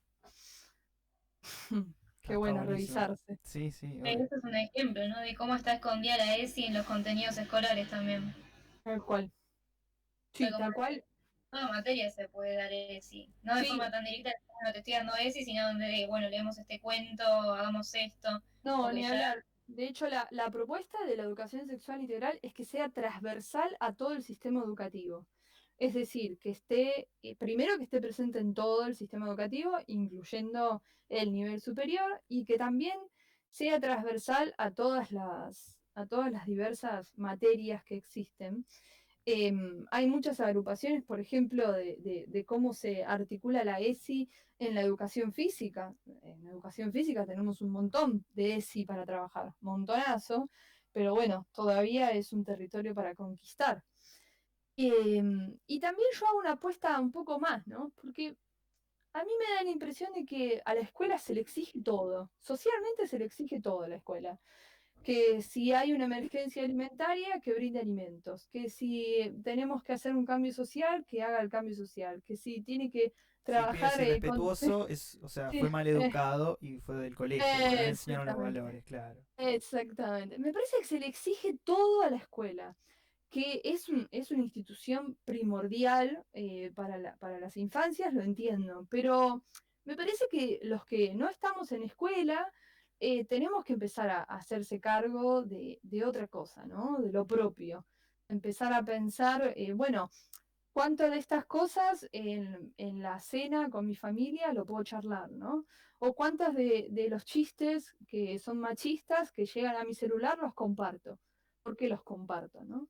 Speaker 3: qué
Speaker 1: Está
Speaker 3: bueno
Speaker 1: buenísimo.
Speaker 3: revisarse,
Speaker 1: Sí, sí, obvio.
Speaker 2: Eso es un ejemplo, ¿no? De cómo está escondida la ESI en los contenidos escolares también.
Speaker 3: tal cual.
Speaker 2: O sea,
Speaker 3: Sí,
Speaker 2: como
Speaker 3: tal cual.
Speaker 2: en toda materia se puede dar ESI. No de
Speaker 3: Sí,
Speaker 2: forma tan directa, bueno, te estoy dando ESI, sino donde, bueno, leemos este cuento, hagamos esto.
Speaker 3: no,
Speaker 2: Porque
Speaker 3: ni
Speaker 2: ya,
Speaker 3: hablar. De hecho, la propuesta de la educación sexual integral es que sea transversal a todo el sistema educativo. Es decir, que esté, primero que esté presente en todo el sistema educativo, incluyendo el nivel superior, y que también sea transversal a todas las diversas materias que existen. Hay muchas agrupaciones, por ejemplo, de cómo se articula la ESI en la educación física. En educación física tenemos un montón de ESI para trabajar, montonazo, pero bueno, todavía es un territorio para conquistar. Y también yo hago una apuesta un poco más, ¿no? Porque a mí me da la impresión de que a la escuela se le exige todo, socialmente se le exige todo a la escuela, que si hay una emergencia alimentaria, que brinde alimentos, que si tenemos que hacer un cambio social, que haga el cambio social, que si tiene que
Speaker 1: Si pide
Speaker 3: trabajar
Speaker 1: ser
Speaker 3: con...
Speaker 1: respetuoso, o sea, fue
Speaker 3: Sí,
Speaker 1: mal educado y fue del colegio, porque no le enseñaron los
Speaker 3: exactamente,
Speaker 1: valores, claro.
Speaker 3: exactamente. Me parece que se le exige todo a la escuela, que es una institución primordial para las infancias, lo entiendo, pero me parece que los que no estamos en escuela tenemos que empezar a hacerse cargo de otra cosa, ¿no? De lo propio. Empezar a pensar, bueno, ¿cuántas de estas cosas en la cena con mi familia lo puedo charlar, ¿no? O cuántas de los chistes que son machistas que llegan a mi celular los comparto. ¿Por qué los comparto, no?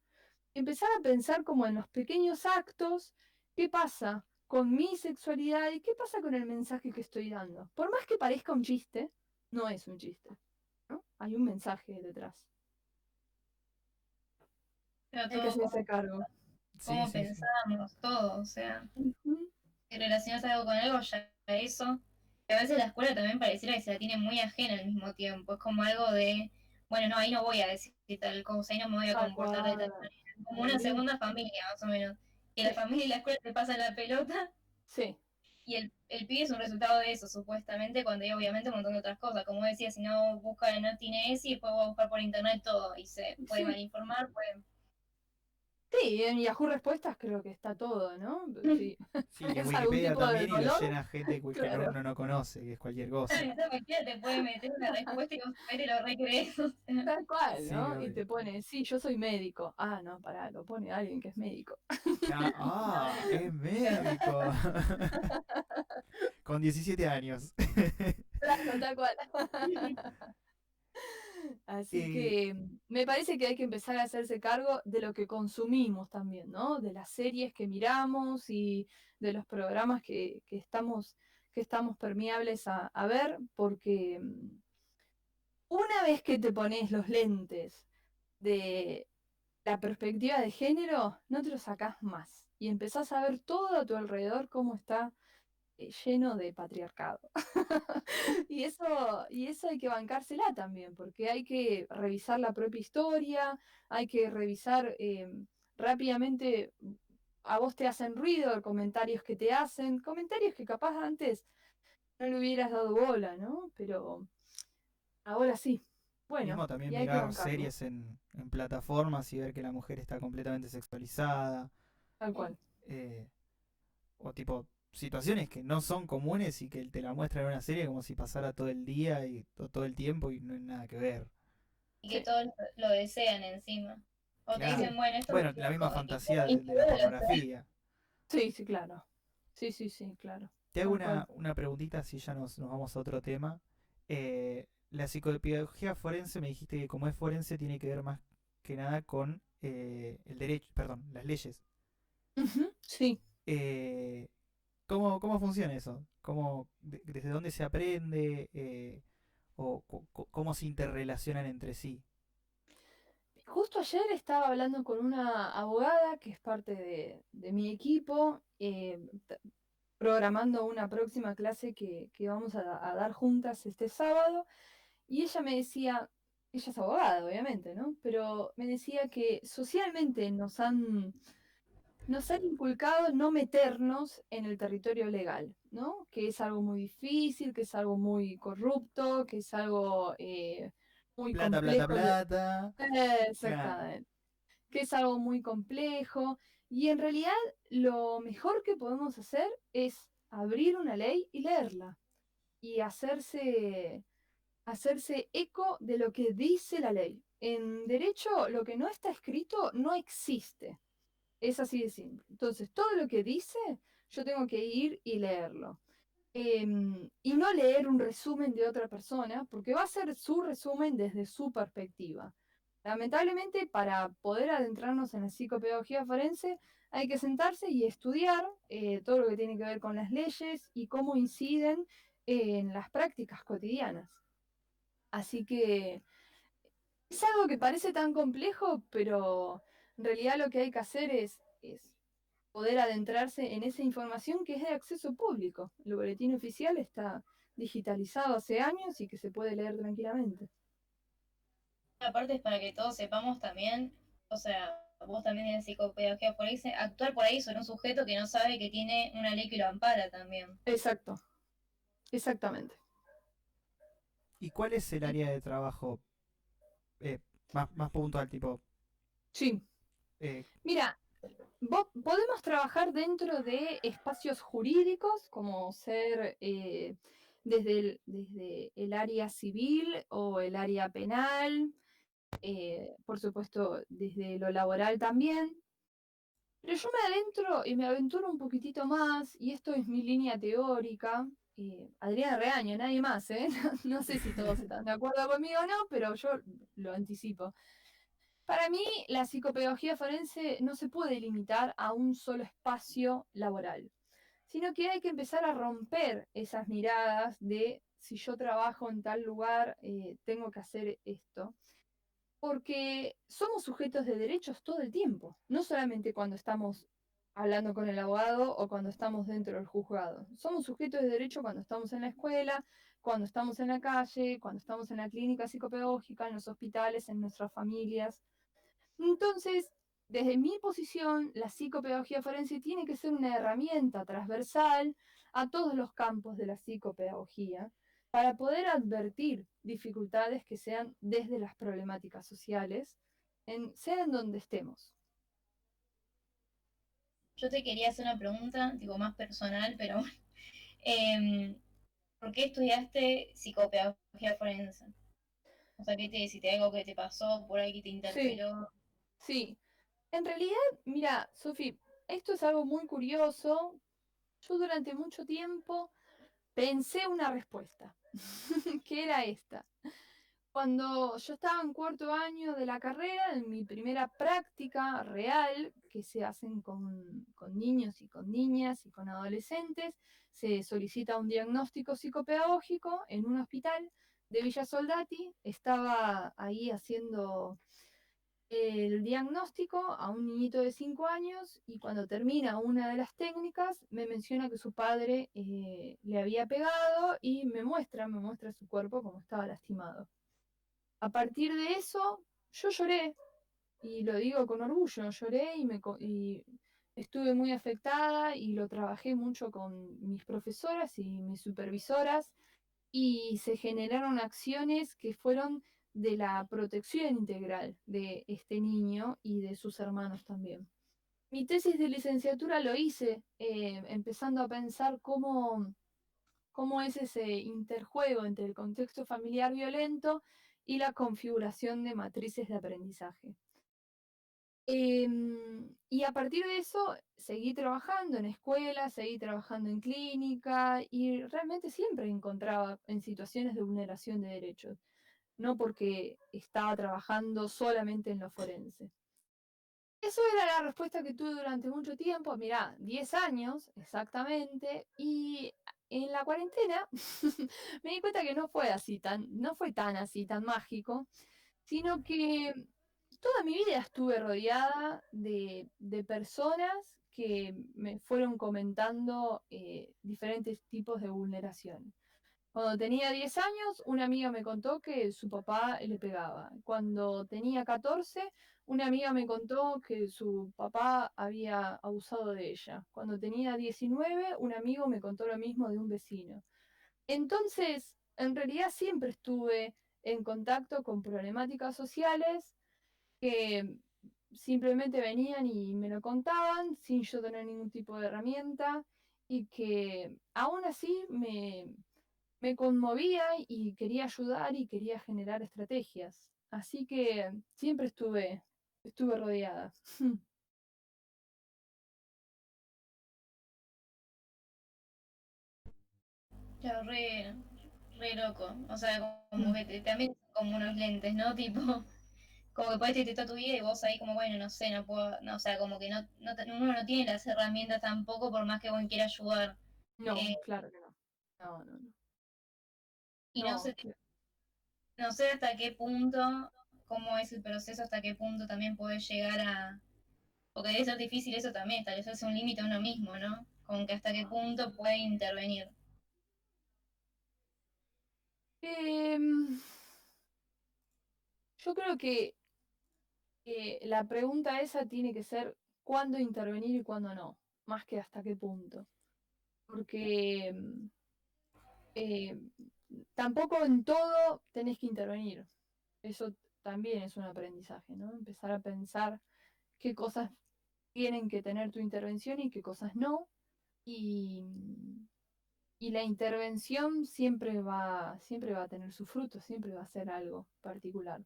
Speaker 3: Empezar a pensar como en los pequeños actos, qué pasa con mi sexualidad y qué pasa con el mensaje que estoy dando. Por más que parezca un chiste, no es un chiste, ¿no? Hay un mensaje detrás.
Speaker 2: pero
Speaker 3: Hay que
Speaker 2: todo
Speaker 3: hacerse cargo.
Speaker 1: Sí,
Speaker 2: cómo
Speaker 1: sí, sí.
Speaker 2: pensamos, todo, o sea,
Speaker 3: Ujú.
Speaker 2: si relacionas algo con algo, ya eso. Y a veces la escuela también pareciera que se la tiene muy ajena al mismo tiempo. Es como algo de, bueno, no, ahí no voy a decir tal cosa, ahí no me voy a
Speaker 3: Tal
Speaker 2: comportar de tal
Speaker 3: cual.
Speaker 2: manera. Como una
Speaker 3: Sí,
Speaker 2: segunda familia, más o menos. Que la
Speaker 3: sí,
Speaker 2: familia y la escuela te pasan la pelota
Speaker 3: sí.
Speaker 2: y el pibe es un resultado de eso, supuestamente, cuando hay obviamente un montón de otras cosas. Como decía, si no busca, no tiene ese y después va a buscar por internet todo y se puede
Speaker 3: Sí,
Speaker 2: malinformar, puede...
Speaker 3: sí, en Yahoo Respuestas creo que está todo, ¿no? Si
Speaker 1: Sí, y en
Speaker 3: es algún
Speaker 1: Wikipedia
Speaker 3: tipo de
Speaker 1: también y lo
Speaker 3: dolor,
Speaker 1: llena gente que
Speaker 3: claro,
Speaker 1: uno no conoce, que es cualquier cosa.
Speaker 2: Esa cualquiera te puede meter una respuesta y vos te lo recrees. O sea.
Speaker 3: tal cual,
Speaker 1: Sí,
Speaker 3: ¿no? Y
Speaker 1: obvio.
Speaker 3: te pone, sí, yo soy médico. Ah, no, pará, lo pone alguien que es médico.
Speaker 1: Es médico. Con 17 años.
Speaker 3: Claro, tal cual. Así
Speaker 1: Eh,
Speaker 3: que me parece que hay que empezar a hacerse cargo de lo que consumimos también, ¿no? De las series que miramos y de los programas que estamos permeables a ver, porque una vez que te pones los lentes de la perspectiva de género, no te lo sacás más. Y empezás a ver todo a tu alrededor cómo está lleno de patriarcado. Y eso hay que bancársela también, porque hay que revisar la propia historia, hay que revisar rápidamente, a vos te hacen ruido, comentarios que te hacen, comentarios que capaz antes no le hubieras dado bola, ¿no? Pero ahora sí. Bueno,
Speaker 1: Mismo también
Speaker 3: y hay que
Speaker 1: mirar
Speaker 3: bancarlo,
Speaker 1: series en plataformas y ver que la mujer está completamente sexualizada.
Speaker 3: tal cual.
Speaker 1: eh, o tipo situaciones que no son comunes y que te la muestran en una serie como si pasara todo el día y todo el tiempo y no hay nada que ver.
Speaker 2: Y que
Speaker 3: Sí,
Speaker 2: todos lo desean encima. O te
Speaker 1: Claro.
Speaker 2: dicen, bueno, esto es
Speaker 1: Bueno, la misma
Speaker 2: y
Speaker 1: fantasía de la
Speaker 2: todos lo desean.
Speaker 1: pornografía.
Speaker 3: sí, sí, claro. Sí, sí, sí, claro.
Speaker 1: Te hago
Speaker 3: Tal cual.
Speaker 1: una preguntita si ya nos vamos a otro tema. La psicopedagogía forense, me dijiste que como es forense tiene que ver más que nada con el derecho, perdón, las leyes.
Speaker 3: Ujú, sí.
Speaker 1: Eh, ¿cómo funciona eso? ¿Desde dónde se aprende? ¿Cómo se interrelacionan entre sí?
Speaker 3: Justo ayer estaba hablando con una abogada que es parte de mi equipo, programando una próxima clase que vamos a dar juntas este sábado, y ella me decía, ella es abogada, obviamente, ¿no? Pero me decía que socialmente nos han inculcado no meternos en el territorio legal, ¿no? Que es algo muy difícil, que es algo muy corrupto, que es algo muy
Speaker 1: Plata, plata,
Speaker 3: complejo.
Speaker 1: plata. Claro.
Speaker 3: Exactamente. Que es algo muy complejo. Y en realidad lo mejor que podemos hacer es abrir una ley y leerla. Y hacerse eco de lo que dice la ley. En derecho, lo que no está escrito no existe. Es así de simple. Entonces, todo lo que dice, yo tengo que ir y leerlo. Y no leer un resumen de otra persona, porque va a ser su resumen desde su perspectiva. Lamentablemente, para poder adentrarnos en la psicopedagogía forense, hay que sentarse y estudiar todo lo que tiene que ver con las leyes y cómo inciden en las prácticas cotidianas. Así que es algo que parece tan complejo, pero en realidad lo que hay que hacer es poder adentrarse en esa información que es de acceso público. El boletín oficial está digitalizado hace años y que se puede leer tranquilamente.
Speaker 2: Aparte es para que todos sepamos también, o sea, vos también en psicopedagogía forense, actuar por ahí sobre un sujeto que no sabe que tiene una ley que lo ampara también.
Speaker 3: Exacto, exactamente.
Speaker 1: ¿Y cuál es el área de trabajo eh, más puntual? Tipo,
Speaker 3: Sí,
Speaker 1: eh,
Speaker 3: mira, podemos trabajar dentro de espacios jurídicos, como ser desde el área civil o el área penal, por supuesto desde lo laboral también. Pero yo me adentro y me aventuro un poquitito más, y esto es mi línea teórica. Adriana Reaño, nadie más, ¿eh? No sé si todos están de acuerdo conmigo o no, pero yo lo anticipo. Para mí, la psicopedagogía forense no se puede limitar a un solo espacio laboral, sino que hay que empezar a romper esas miradas de si yo trabajo en tal lugar, tengo que hacer esto. Porque somos sujetos de derechos todo el tiempo, no solamente cuando estamos hablando con el abogado o cuando estamos dentro del juzgado. Somos sujetos de derecho cuando estamos en la escuela, cuando estamos en la calle, cuando estamos en la clínica psicopedagógica, en los hospitales, en nuestras familias. Entonces, desde mi posición, la psicopedagogía forense tiene que ser una herramienta transversal a todos los campos de la psicopedagogía para poder advertir dificultades que sean desde las problemáticas sociales, sea en donde estemos.
Speaker 2: Yo te quería hacer una pregunta, digo, más personal, pero em, ¿por qué estudiaste psicopedagogía forense? O sea, ¿qué te hiciste? ¿Algo que te pasó por ahí que te
Speaker 3: Sí,
Speaker 2: interpeló?
Speaker 3: sí. En realidad, mira, Sofi, esto es algo muy curioso. Yo durante mucho tiempo pensé una respuesta, que era esta. Cuando yo estaba en cuarto año de la carrera, en mi primera práctica real, que se hacen con niños y con niñas y con adolescentes, se solicita un diagnóstico psicopedagógico en un hospital de Villa Soldati. Estaba ahí haciendo el diagnóstico a un niñito de 5 años, y cuando termina una de las técnicas me menciona que su padre le había pegado y me muestra su cuerpo como estaba lastimado. A partir de eso, yo lloré, y lo digo con orgullo, lloré y estuve muy afectada, y lo trabajé mucho con mis profesoras y mis supervisoras, y se generaron acciones que fueron de la protección integral de este niño y de sus hermanos también. Mi tesis de licenciatura lo hice empezando a pensar cómo es ese interjuego entre el contexto familiar violento y la configuración de matrices de aprendizaje. Y a partir de eso seguí trabajando en escuela, seguí trabajando en clínica, y realmente siempre encontraba en situaciones de vulneración de derechos, no porque estaba trabajando solamente en lo forense. Eso era la respuesta que tuve durante mucho tiempo, mirá, 10 años exactamente, y en la cuarentena me di cuenta que no fue no fue tan así, tan mágico, sino que toda mi vida estuve rodeada de personas que me fueron comentando diferentes tipos de vulneración. Cuando tenía 10 años, una amiga me contó que su papá le pegaba. Cuando tenía 14, una amiga me contó que su papá había abusado de ella. Cuando tenía 19, un amigo me contó lo mismo de un vecino. Entonces, en realidad siempre estuve en contacto con problemáticas sociales que simplemente venían y me lo contaban sin yo tener ningún tipo de herramienta y que aún así me conmovía y quería ayudar y quería generar estrategias. Así que siempre estuve rodeada.
Speaker 2: Claro, re loco. O sea, como que también son como unos lentes, ¿no? Tipo, como que podés detectar tu vida y vos ahí como, bueno, no sé, no puedo, no, o sea, como que uno no tiene las herramientas tampoco por más que uno quiera ayudar.
Speaker 3: No,
Speaker 2: Eh,
Speaker 3: claro que no. No, no, no.
Speaker 2: y no
Speaker 3: No,
Speaker 2: sé, no sé hasta qué punto, cómo es el proceso, hasta qué punto también puedes llegar a, porque debe ser difícil eso también, establecerse un límite a uno mismo, ¿no? Como que hasta qué punto puede intervenir.
Speaker 3: Em, yo creo que la pregunta esa tiene que ser cuándo intervenir y cuándo no, más que hasta qué punto. Porque eh, tampoco en todo tenés que intervenir. Eso también es un aprendizaje, ¿no? Empezar a pensar qué cosas tienen que tener tu intervención y qué cosas no. Y, y la intervención siempre va a tener su fruto, siempre va a ser algo particular.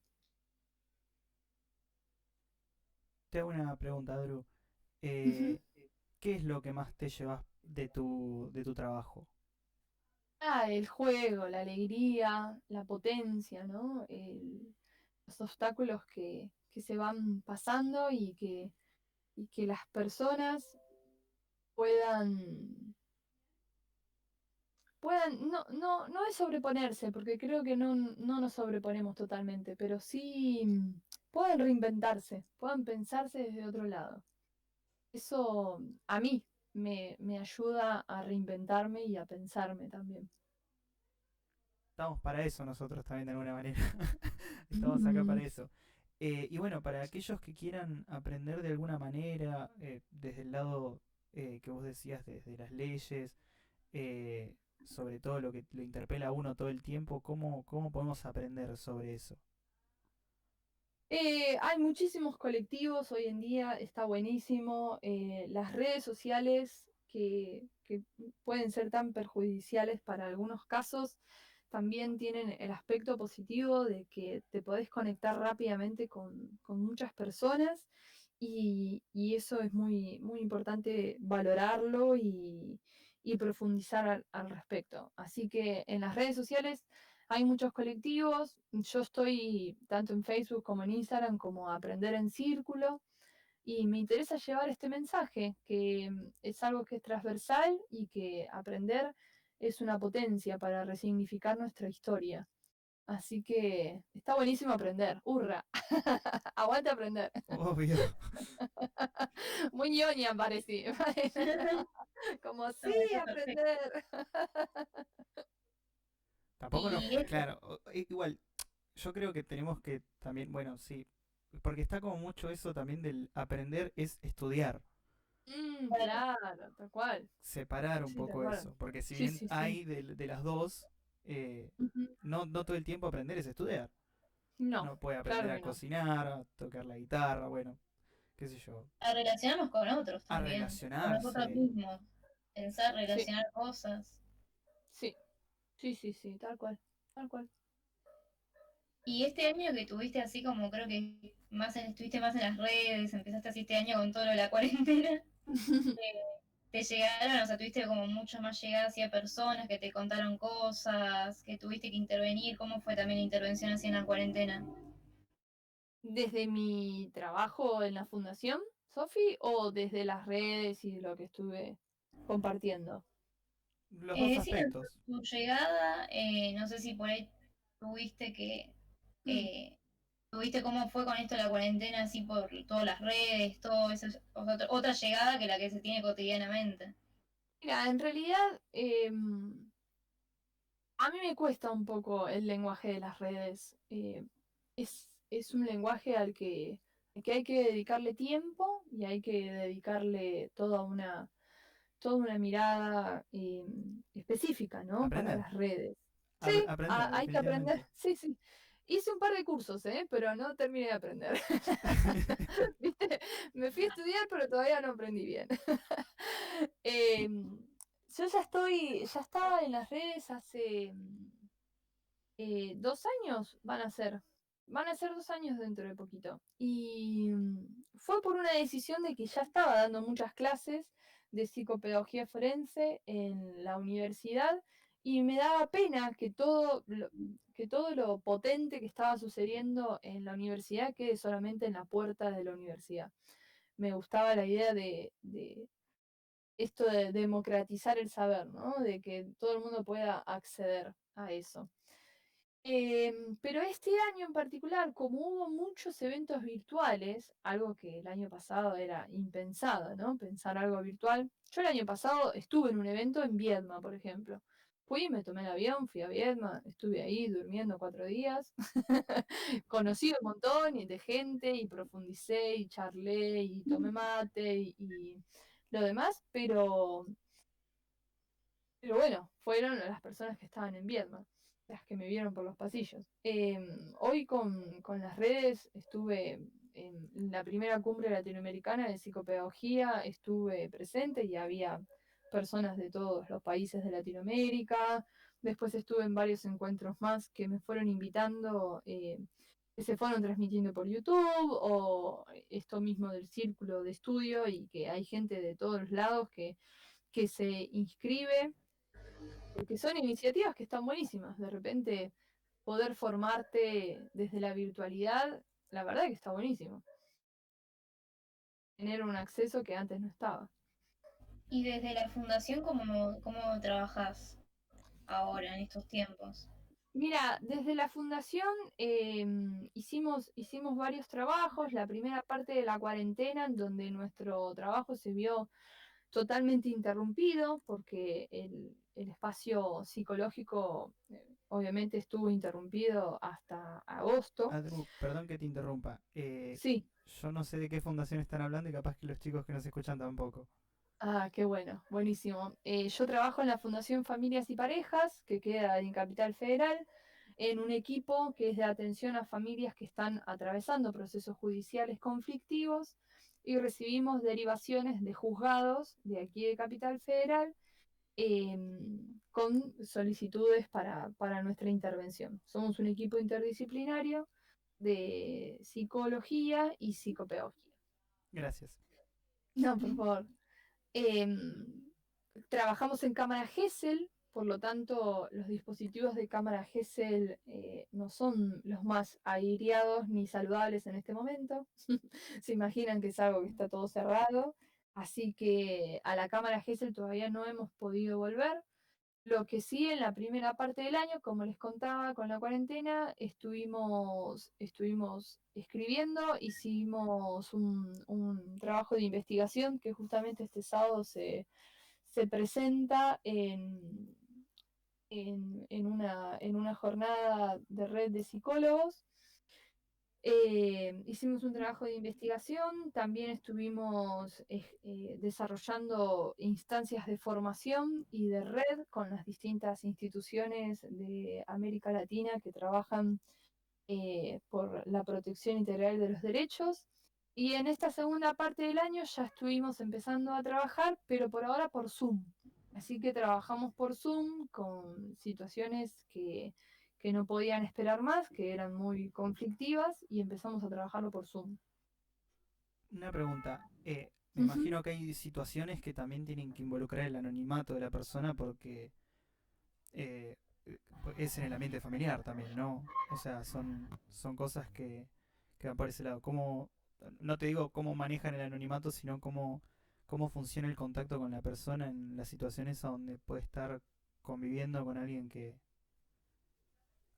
Speaker 1: Te hago una pregunta, Drew.
Speaker 3: Ujú.
Speaker 1: Eh, ¿Qué es lo que más te llevas de tu trabajo?
Speaker 3: El juego, la alegría, la potencia, ¿no? Los obstáculos que se van pasando y que las personas puedan, no es sobreponerse, porque creo que no nos sobreponemos totalmente, pero sí pueden reinventarse, pueden pensarse desde otro lado. Eso a mí me ayuda a reinventarme y a pensarme también.
Speaker 1: Estamos para eso nosotros también de alguna manera. Estamos acá para
Speaker 3: Mm.
Speaker 1: eso. Y bueno, para aquellos que quieran aprender de alguna manera, desde el lado que vos decías, desde las leyes, sobre todo lo que lo interpela a uno todo el tiempo, ¿cómo podemos aprender sobre eso?
Speaker 3: Hay muchísimos colectivos hoy en día, está buenísimo. Las redes sociales que pueden ser tan perjudiciales para algunos casos, también tienen el aspecto positivo de que te podés conectar rápidamente con muchas personas y eso es muy importante valorarlo y profundizar al respecto. Así que en las redes sociales hay muchos colectivos, yo estoy tanto en Facebook como en Instagram como Aprender en Círculo y me interesa llevar este mensaje, que es algo que es transversal y que aprender es una potencia para resignificar nuestra historia. Así que está buenísimo aprender. ¡Hurra! Aguante aprender.
Speaker 1: Obvio.
Speaker 3: Muy ñoña parecí. Como sí,
Speaker 2: No, está perfecto.
Speaker 3: aprender.
Speaker 1: Tampoco nos...
Speaker 2: Y esto,
Speaker 1: Claro, igual, yo creo que tenemos que también, bueno, sí, porque está como mucho eso también del aprender es estudiar,
Speaker 3: Claro, tal cual.
Speaker 1: separar un
Speaker 3: Sí, tal
Speaker 1: poco
Speaker 3: cual.
Speaker 1: eso, porque si
Speaker 3: Sí,
Speaker 1: bien
Speaker 3: sí, sí.
Speaker 1: hay de las dos,
Speaker 3: Ujú.
Speaker 1: no todo el tiempo aprender es estudiar.
Speaker 3: No,
Speaker 1: Uno puede aprender
Speaker 3: claro
Speaker 1: a
Speaker 3: que no.
Speaker 1: cocinar, a tocar la guitarra, bueno, qué sé yo,
Speaker 2: a relacionarnos con otros
Speaker 1: a
Speaker 2: también, con nosotros
Speaker 1: relacionarse.
Speaker 2: mismos, pensar,
Speaker 3: Sí,
Speaker 2: relacionar cosas.
Speaker 3: sí, sí, sí, sí, tal cual, tal cual.
Speaker 2: Y este año que tuviste así como creo que estuviste más en las redes, empezaste así este año con todo lo de la cuarentena, te llegaron, o sea, tuviste como mucho más llegada hacia personas que te contaron cosas, que tuviste que intervenir, ¿cómo fue también la intervención así en la cuarentena?
Speaker 3: ¿Desde mi trabajo en la fundación, Sofi, o desde las redes y lo que estuve compartiendo?
Speaker 1: Los dos
Speaker 2: Sí,
Speaker 1: aspectos.
Speaker 2: tu llegada, no sé si por ahí tuviste que,
Speaker 3: Mm.
Speaker 2: eh, tuviste cómo fue con esto de la cuarentena, así por todas las redes, todo eso, o sea, otra llegada que la que se tiene cotidianamente.
Speaker 3: Mira, en realidad a mí me cuesta un poco el lenguaje de las redes. Es un lenguaje al que hay que dedicarle tiempo y hay que dedicarle toda una mirada específica, ¿no? Para
Speaker 1: Aprender.
Speaker 3: las redes. Sí,
Speaker 1: Aprender,
Speaker 3: hay que aprender.
Speaker 1: definitivamente.
Speaker 3: Sí, sí. Hice un par de cursos, pero no terminé de aprender. ¿Viste? Me fui a estudiar, pero todavía no aprendí bien. Em, yo ya estaba en las redes hace 2 años, van a ser 2 años dentro de poquito. Y fue por una decisión de que ya estaba dando muchas clases de psicopedagogía forense en la universidad y me daba pena que todo lo potente que estaba sucediendo en la universidad quede solamente en la puerta de la universidad. Me gustaba la idea de esto de democratizar el saber, ¿no? De que todo el mundo pueda acceder a eso. Pero este año en particular, como hubo muchos eventos virtuales, algo que el año pasado era impensado, ¿no? Pensar algo virtual. Yo el año pasado estuve en un evento en Viedma, por ejemplo. Fui, me tomé el avión, fui a Viedma, estuve ahí durmiendo 4 días. Conocí un montón de gente y profundicé y charlé y tomé mate y lo demás, pero bueno, fueron las personas que estaban en Vietnam, las que me vieron por los pasillos. Hoy con las redes estuve en la primera cumbre latinoamericana de psicopedagogía, estuve presente y había personas de todos los países de Latinoamérica. Después estuve en varios encuentros más que me fueron invitando, que se fueron transmitiendo por YouTube, o esto mismo del círculo de estudio, y que hay gente de todos los lados que se inscribe porque son iniciativas que están buenísimas. De repente, poder formarte desde la virtualidad, la verdad que está buenísimo. Tener un acceso que antes no estaba.
Speaker 2: Y desde la fundación, ¿cómo trabajas ahora, en estos tiempos?
Speaker 3: Mira, desde la fundación hicimos varios trabajos. La primera parte de la cuarentena, en donde nuestro trabajo se vio totalmente interrumpido, porque el espacio psicológico obviamente estuvo interrumpido hasta agosto.
Speaker 1: Adru, perdón que te interrumpa.
Speaker 3: Sí.
Speaker 1: Yo no sé de qué fundación están hablando y capaz que los chicos que nos escuchan tampoco.
Speaker 3: Ah, qué bueno, buenísimo. Yo trabajo en la Fundación Familias y Parejas, que queda en Capital Federal, en un equipo que es de atención a familias que están atravesando procesos judiciales conflictivos, y recibimos derivaciones de juzgados de aquí de Capital Federal, con solicitudes para nuestra intervención. Somos un equipo interdisciplinario de psicología y psicopedagogía.
Speaker 1: Gracias.
Speaker 3: No, por favor. Em, Trabajamos en cámara Gesell, por lo tanto los dispositivos de cámara Gesell no son los más aireados ni saludables en este momento. Se imaginan que es algo que está todo cerrado, así que a la cámara Gesell todavía no hemos podido volver. Lo que sí, en la primera parte del año, como les contaba, con la cuarentena, estuvimos escribiendo, hicimos un trabajo de investigación que justamente este sábado se presenta en una jornada de red de psicólogos. Hicimos un trabajo de investigación, también estuvimos desarrollando instancias de formación y de red con las distintas instituciones de América Latina que trabajan por la protección integral de los derechos. Y en esta segunda parte del año ya estuvimos empezando a trabajar, pero por ahora por Zoom. Así que trabajamos por Zoom con situaciones que no podían esperar más, que eran muy conflictivas, y empezamos a trabajarlo por Zoom.
Speaker 1: Una pregunta. Me
Speaker 3: Ujú.
Speaker 1: imagino que hay situaciones que también tienen que involucrar el anonimato de la persona porque es en el ambiente familiar también, ¿no? O sea, son cosas que van por ese lado. Cómo, no te digo cómo manejan el anonimato, sino cómo funciona el contacto con la persona en las situaciones a donde puede estar conviviendo con alguien que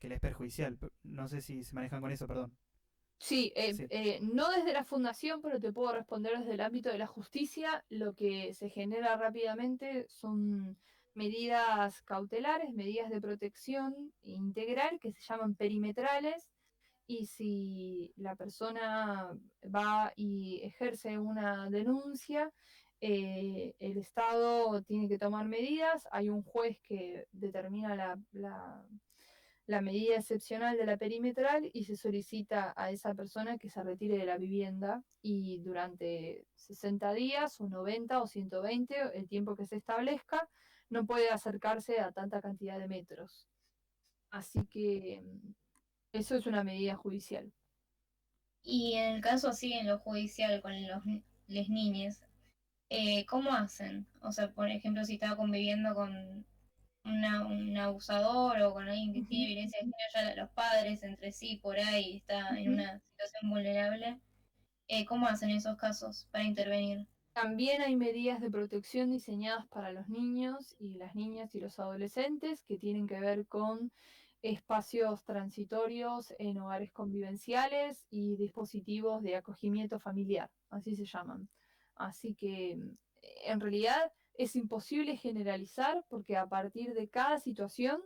Speaker 1: le es perjudicial. No sé si se manejan con eso, perdón.
Speaker 3: Sí,
Speaker 1: Sí.
Speaker 3: no desde la fundación, pero te puedo responder desde el ámbito de la justicia. Lo que se genera rápidamente son medidas cautelares, medidas de protección integral que se llaman perimetrales. Y si la persona va y ejerce una denuncia, el Estado tiene que tomar medidas. Hay un juez que determina la medida excepcional de la perimetral y se solicita a esa persona que se retire de la vivienda y durante 60 días o 90 o 120, el tiempo que se establezca, no puede acercarse a tanta cantidad de metros. Así que eso es una medida judicial.
Speaker 2: Y en el caso así, en lo judicial, con les niñes, ¿cómo hacen? O sea, por ejemplo, si estaba conviviendo con un abusador o con alguien que tiene
Speaker 3: Ujú,
Speaker 2: violencia de género, ya los padres entre sí por ahí está en
Speaker 3: ujú.
Speaker 2: una situación vulnerable, ¿cómo hacen esos casos para intervenir?
Speaker 3: También hay medidas de protección diseñadas para los niños y las niñas y los adolescentes que tienen que ver con espacios transitorios en hogares convivenciales y dispositivos de acogimiento familiar, así se llaman. Así que en realidad es imposible generalizar porque a partir de cada situación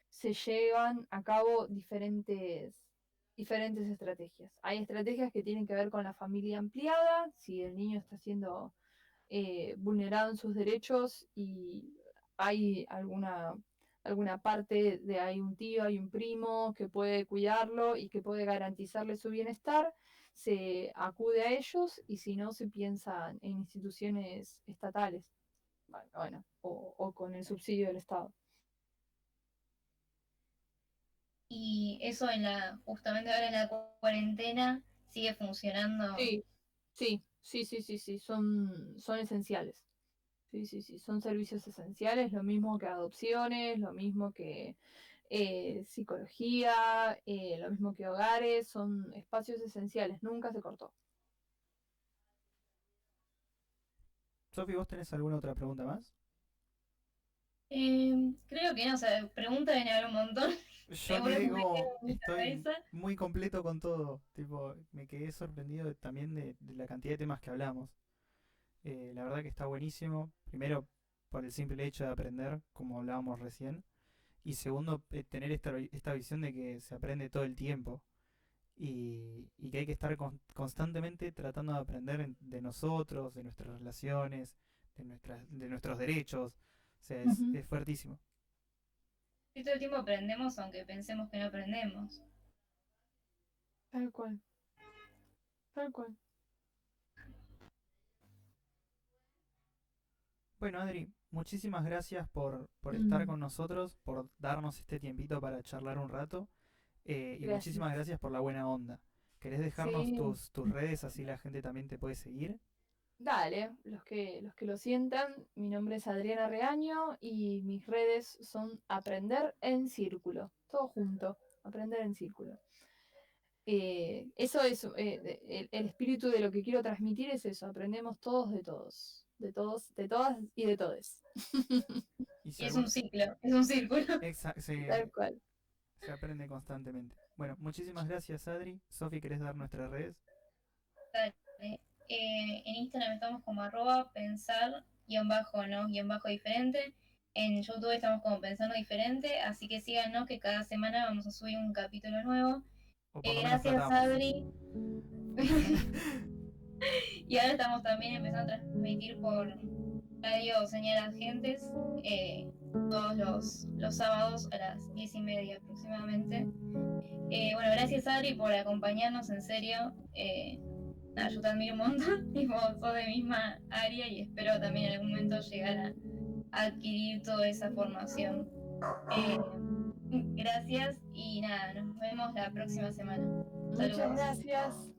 Speaker 3: se llevan a cabo diferentes estrategias. Hay estrategias que tienen que ver con la familia ampliada, si el niño está siendo vulnerado en sus derechos y hay alguna parte de hay un tío, hay un primo que puede cuidarlo y que puede garantizarle su bienestar, se acude a ellos y si no se piensa en instituciones estatales, bueno, o con el subsidio del Estado.
Speaker 2: Y eso justamente ahora en la cuarentena sigue funcionando.
Speaker 3: Sí, sí, son esenciales. Sí, sí, sí, son servicios esenciales, lo mismo que adopciones, lo mismo que psicología, lo mismo que hogares, son espacios esenciales, nunca se cortó.
Speaker 1: Sofi, ¿vos tenés alguna otra pregunta más?
Speaker 2: Creo que no, o sea, preguntas deben haber un montón.
Speaker 1: Yo
Speaker 2: Seguro que
Speaker 1: quedé
Speaker 2: me quedo
Speaker 1: como,
Speaker 2: en mi
Speaker 1: estoy
Speaker 2: cabeza.
Speaker 1: muy completo con todo. Tipo, me quedé sorprendido también de la cantidad de temas que hablamos. La verdad que está buenísimo. Primero, por el simple hecho de aprender, como hablábamos recién. Y segundo, tener esta visión de que se aprende todo el tiempo. Y que hay que estar constantemente tratando de aprender de nosotros, de nuestras relaciones, de nuestros derechos. O sea,
Speaker 3: Ujú.
Speaker 1: es fuertísimo.
Speaker 2: Y todo el tiempo aprendemos aunque pensemos que no aprendemos.
Speaker 3: Tal cual, tal cual.
Speaker 1: Bueno, Adri, muchísimas gracias por estar
Speaker 3: Mm,
Speaker 1: con nosotros, por darnos este tiempito para charlar un rato. Y muchísimas
Speaker 3: gracias.
Speaker 1: gracias por la buena onda. ¿Querés dejarnos
Speaker 3: Sí,
Speaker 1: tus redes así la gente también te puede seguir?
Speaker 3: dale, los que lo sientan, mi nombre es Adriana Reaño y mis redes son Aprender en Círculo, todo junto, Aprender en Círculo. Eso es, el espíritu de lo que quiero transmitir es eso, aprendemos todos de todos, de todos, de todas y de todes.
Speaker 1: Y si
Speaker 2: Y es un
Speaker 1: algún...
Speaker 2: ciclo, es un círculo.
Speaker 3: Tal cual.
Speaker 1: se aprende constantemente. Bueno, muchísimas gracias, Adri. Sofi, ¿querés dar nuestras redes?
Speaker 2: Dale. En Instagram estamos como pensar no diferente. En YouTube estamos como pensando diferente, así que síganos que cada semana vamos a subir un capítulo nuevo.
Speaker 1: O por lo menos
Speaker 2: Gracias,
Speaker 1: tratamos.
Speaker 2: Adri. Y ahora estamos también empezando a transmitir por Radio Señal Agentes todos los sábados a las 10:30 aproximadamente. Bueno, gracias Adri por acompañarnos, en serio. Nada, yo te admiro un montón y vos sos de misma área y espero también en algún momento llegar a adquirir toda esa formación. Gracias y nada, nos vemos la próxima semana.
Speaker 3: Muchas
Speaker 2: Saludos.
Speaker 3: gracias.